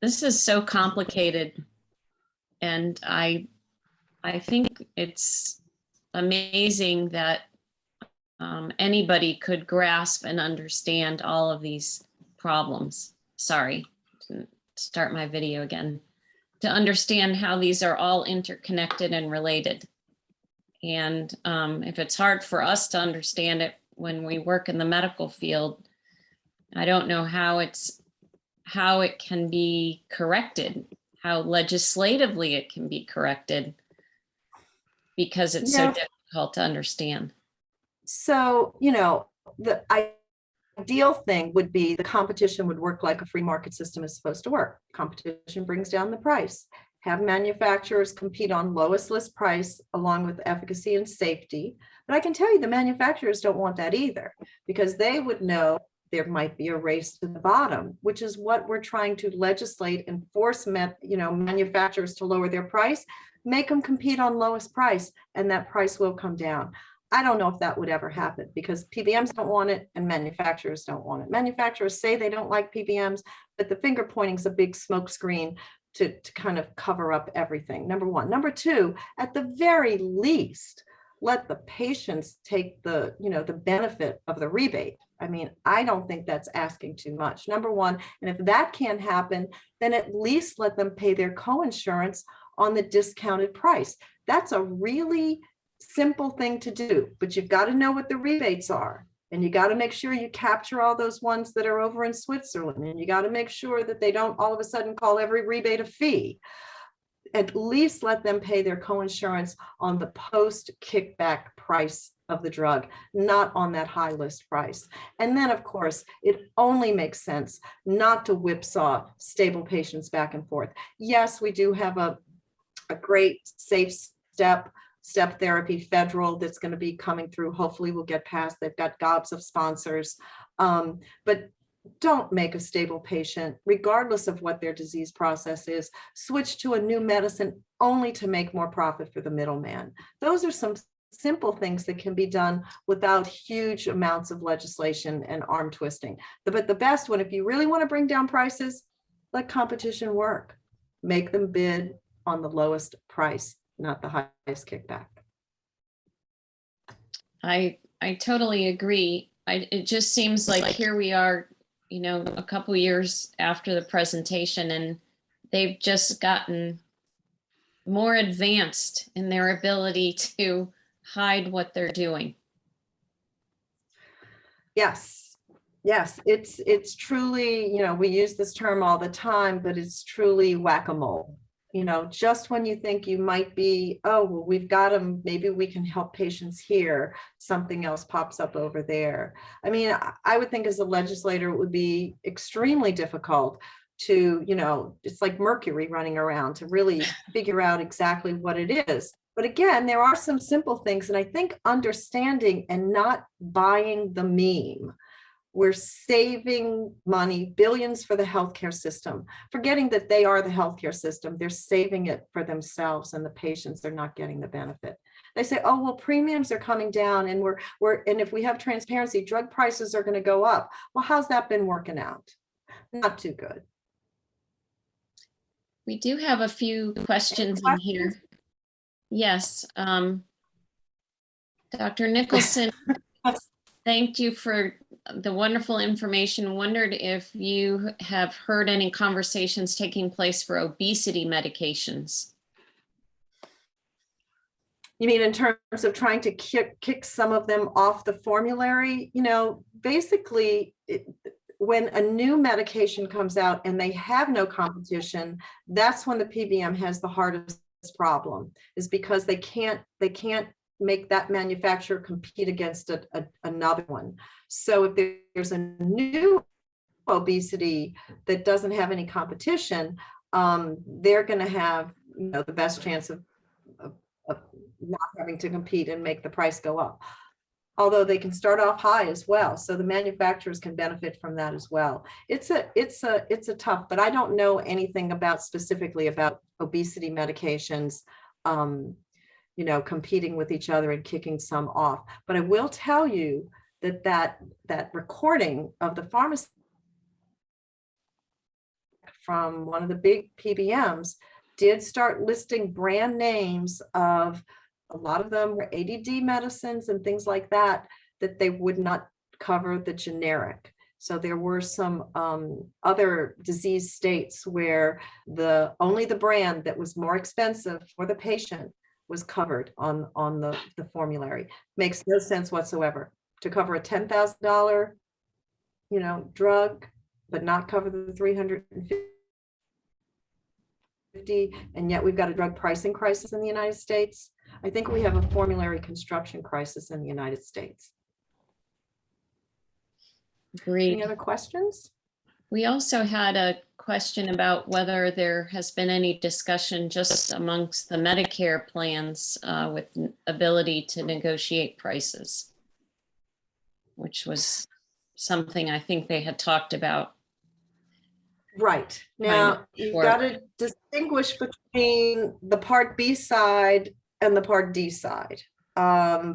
This is so complicated, and I think it's amazing that anybody could grasp and understand all of these problems. Sorry, to start my video again. To understand how these are all interconnected and related. And if it's hard for us to understand it when we work in the medical field, I don't know how it can be corrected, how legislatively it can be corrected, because it's so difficult to understand. So, the ideal thing would be the competition would work like a free market system is supposed to work. Competition brings down the price. Have manufacturers compete on lowest list price along with efficacy and safety. But I can tell you the manufacturers don't want that either, because they would know there might be a race to the bottom, which is what we're trying to legislate and force manufacturers to lower their price, make them compete on lowest price, and that price will come down. I don't know if that would ever happen, because PBMs don't want it and manufacturers don't want it. Manufacturers say they don't like PBMs, but the finger pointing is a big smoke screen to kind of cover up everything. Number one. Number two, at the very least, let the patients take the benefit of the rebate. I mean, I don't think that's asking too much. Number one, and if that can't happen, then at least let them pay their coinsurance on the discounted price. That's a really simple thing to do, but you've got to know what the rebates are. And you got to make sure you capture all those ones that are over in Switzerland. And you got to make sure that they don't all of a sudden call every rebate a fee. At least let them pay their coinsurance on the post kickback price of the drug, not on that high list price. And then, of course, it only makes sense not to whipsaw stable patients back and forth. Yes, we do have a great safe step therapy federal that's going to be coming through. Hopefully we'll get past. They've got gobs of sponsors, but don't make a stable patient, regardless of what their disease process is, switch to a new medicine only to make more profit for the middleman. Those are some simple things that can be done without huge amounts of legislation and arm twisting. But the best one, if you really want to bring down prices, let competition work. Make them bid on the lowest price, not the highest kickback. I totally agree. It just seems like here we are, a couple years after the presentation, and they've just gotten more advanced in their ability to hide what they're doing. Yes, it's truly, we use this term all the time, but it's truly whack-a-mole. Just when you think you might be, oh, well, we've got them, maybe we can help patients here, something else pops up over there. I mean, I would think as a legislator, it would be extremely difficult to, it's like Mercury running around to really figure out exactly what it is. But again, there are some simple things, and I think understanding and not buying the meme. We're saving money, billions for the healthcare system, forgetting that they are the healthcare system. They're saving it for themselves, and the patients are not getting the benefit. They say, oh, well, premiums are coming down, and and if we have transparency, drug prices are going to go up. Well, how's that been working out? Not too good. We do have a few questions in here. Yes. Dr. Nicholson, thank you for the wonderful information. Wondered if you have heard any conversations taking place for obesity medications. You mean in terms of trying to kick some of them off the formulary? Basically, when a new medication comes out and they have no competition, that's when the PBM has the hardest problem, is because they can't make that manufacturer compete against another one. So if there's a new obesity that doesn't have any competition, they're going to have the best chance of not having to compete and make the price go up. Although they can start off high as well, so the manufacturers can benefit from that as well. It's a tough, but I don't know anything specifically about obesity medications competing with each other and kicking some off. But I will tell you that recording of the pharmacy from one of the big PBMs did start listing brand names of, a lot of them were ADD medicines and things like that they would not cover the generic. So there were some other disease states where only the brand that was more expensive for the patient was covered on the formulary. Makes no sense whatsoever to cover a $10,000 drug, but not cover the $350, and yet we've got a drug pricing crisis in the United States. I think we have a formulary construction crisis in the United States. Agreed. Any other questions? We also had a question about whether there has been any discussion just amongst the Medicare plans with ability to negotiate prices, which was something I think they had talked about. Right. Now, you've got to distinguish between the Part B side and the Part D side,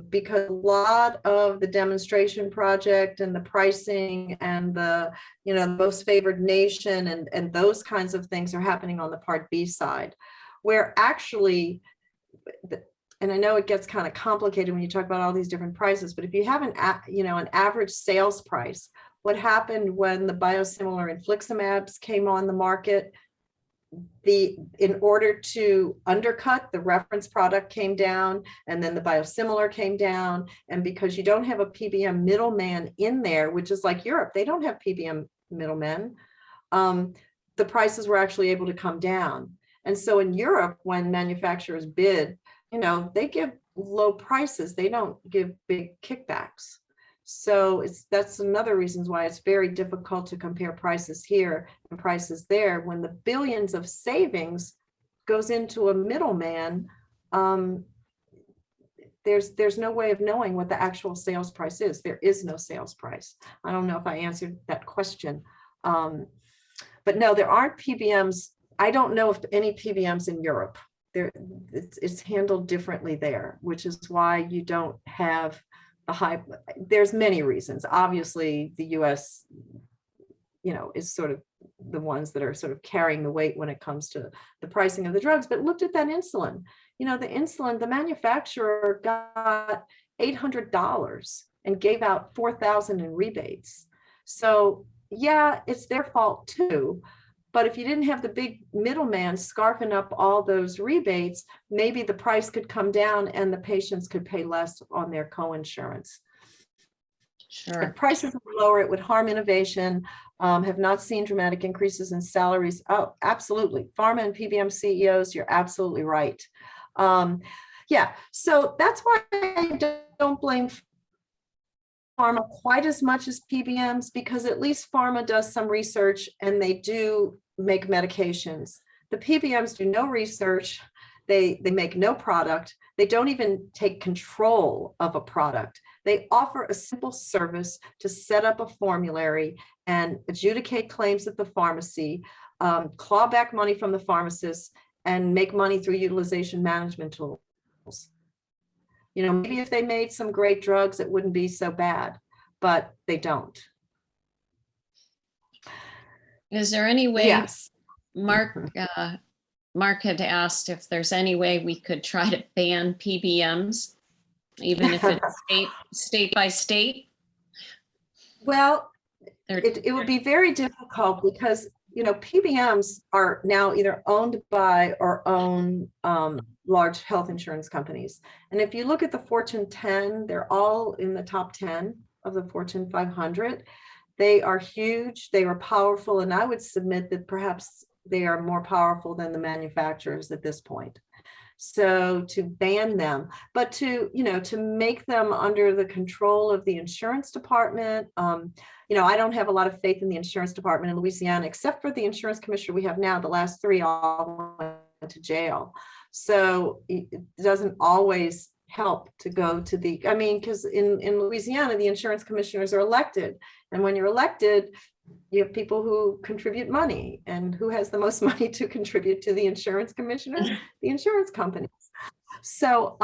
because a lot of the demonstration project and the pricing and the most favored nation and those kinds of things are happening on the Part B side, where actually, and I know it gets kind of complicated when you talk about all these different prices, but if you have an average sales price, what happened when the biosimilar infliximabs came on the market, in order to undercut, the reference product came down, and then the biosimilar came down. And because you don't have a PBM middleman in there, which is like Europe, they don't have PBM middlemen, the prices were actually able to come down. And so in Europe, when manufacturers bid, they give low prices. They don't give big kickbacks. So that's another reason why it's very difficult to compare prices here and prices there when the billions of savings goes into a middleman. There's no way of knowing what the actual sales price is. There is no sales price. I don't know if I answered that question. But no, there aren't PBMs. I don't know if any PBMs in Europe. It's handled differently there, which is why you don't have a high. There's many reasons. Obviously, the US, is sort of the ones that are sort of carrying the weight when it comes to the pricing of the drugs. But looked at that insulin. The insulin, the manufacturer got $800 and gave out $4,000 in rebates. So yeah, it's their fault too. But if you didn't have the big middleman scarfing up all those rebates, maybe the price could come down and the patients could pay less on their co-insurance. Sure. If prices were lower, it would harm innovation. Have not seen dramatic increases in salaries. Oh, absolutely. Pharma and PBM CEOs, you're absolutely right. Yeah, so that's why I don't blame pharma quite as much as PBMs, because at least pharma does some research and they do make medications. The PBMs do no research. They make no product. They don't even take control of a product. They offer a simple service to set up a formulary and adjudicate claims at the pharmacy, claw back money from the pharmacists, and make money through utilization management tools. Maybe if they made some great drugs, it wouldn't be so bad, but they don't. Is there any way, Yes. Mark had asked if there's any way we could try to ban PBMs, even if it's state by state? Well, it would be very difficult because, PBMs are now either owned by or own large health insurance companies. And if you look at the Fortune 10, they're all in the top 10 of the Fortune 500. They are huge, they are powerful, and I would submit that perhaps they are more powerful than the manufacturers at this point. So to ban them, but to make them under the control of the insurance department. I don't have a lot of faith in the insurance department in Louisiana, except for the insurance commissioner we have now. The last three all went to jail. So it doesn't always help to go to because in Louisiana, the insurance commissioners are elected. And when you're elected, you have people who contribute money, and who has the most money to contribute to the insurance commissioners? The insurance companies. So,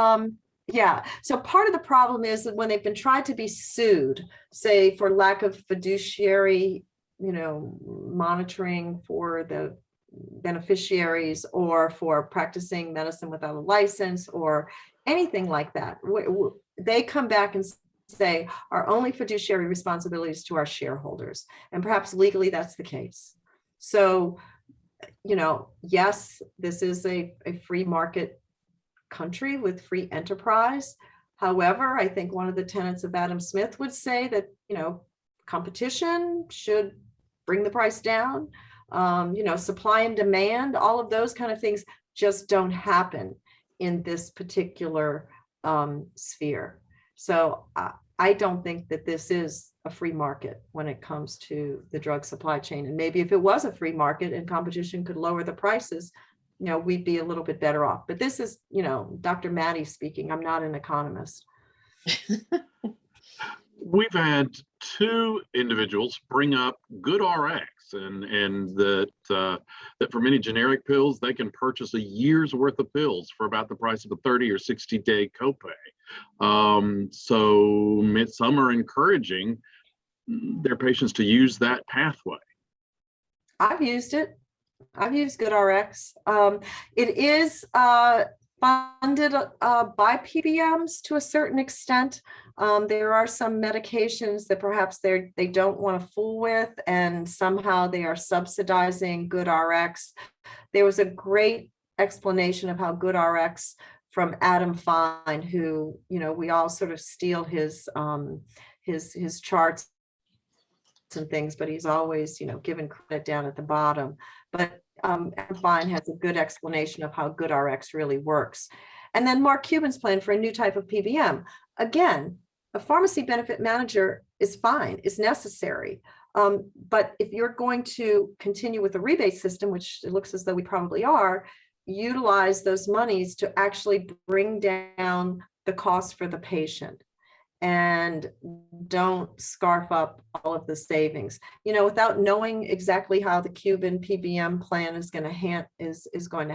yeah. So part of the problem is that when they've been tried to be sued, say for lack of fiduciary, monitoring for the beneficiaries, or for practicing medicine without a license, or anything like that, they come back and say our only fiduciary responsibility is to our shareholders. And perhaps legally that's the case. So, yes, this is a free market country with free enterprise. However, I think one of the tenets of Adam Smith would say that, competition should bring the price down. Supply and demand, all of those kind of things just don't happen in this particular sphere. So I don't think that this is a free market when it comes to the drug supply chain. And maybe if it was a free market and competition could lower the prices, we'd be a little bit better off. But this is, Dr. Maddie speaking. I'm not an economist. We've had two individuals bring up GoodRx and that for many generic pills, they can purchase a year's worth of pills for about the price of a 30 or 60-day copay. So some are encouraging their patients to use that pathway. I've used it. I've used GoodRx. It is, funded by PBMs to a certain extent. There are some medications that perhaps they don't want to fool with, and somehow they are subsidizing GoodRx. There was a great explanation of how GoodRx from Adam Fine, who, you know, we all sort of steal his charts and things, but he's always, you know, given credit down at the bottom. But Adam Fine has a good explanation of how GoodRx really works. And then Mark Cuban's plan for a new type of PBM. Again, a pharmacy benefit manager is fine, is necessary. But if you're going to continue with the rebate system, which it looks as though we probably are, utilize those monies to actually bring down the cost for the patient, and don't scarf up all of the savings. You know, without knowing exactly how the Cuban PBM plan is going to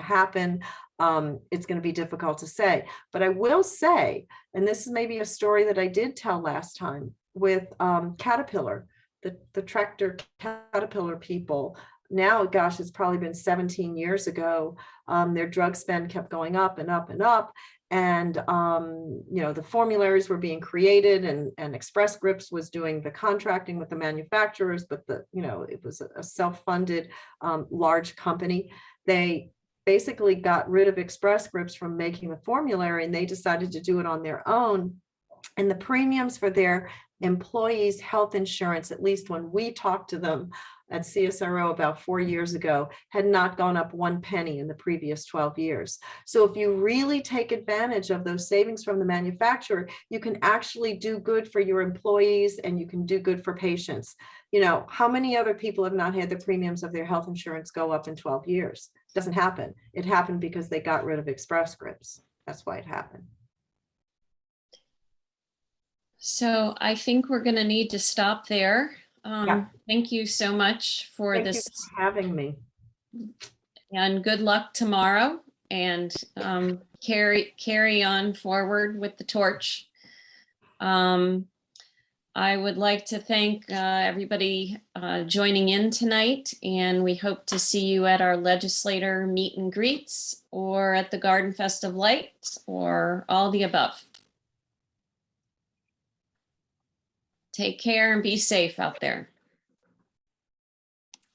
happen, it's going to be difficult to say. But I will say, and this is maybe a story that I did tell last time with Caterpillar, the tractor Caterpillar people. Now, gosh, it's probably been 17 years ago. Their drug spend kept going up and up and up. And, you know, the formularies were being created, and Express Scripts was doing the contracting with the manufacturers, but you know, it was a self-funded large company. They basically got rid of Express Scripts from making the formulary, and they decided to do it on their own. And the premiums for their employees' health insurance, at least when we talked to them at CSRO about 4 years ago, had not gone up 1 penny in the previous 12 years. So if you really take advantage of those savings from the manufacturer, you can actually do good for your employees, and you can do good for patients. You know, how many other people have not had the premiums of their health insurance go up in 12 years? It doesn't happen. It happened because they got rid of Express Scripts. That's why it happened. So I think we're going to need to stop there. Yeah. Thank you so much for Thank this, you for having me. and good luck tomorrow, and carry on forward with the torch. I would like to thank everybody joining in tonight, and we hope to see you at our legislator meet and greets, or at the Garden Fest of Lights, or all the above. Take care and be safe out there.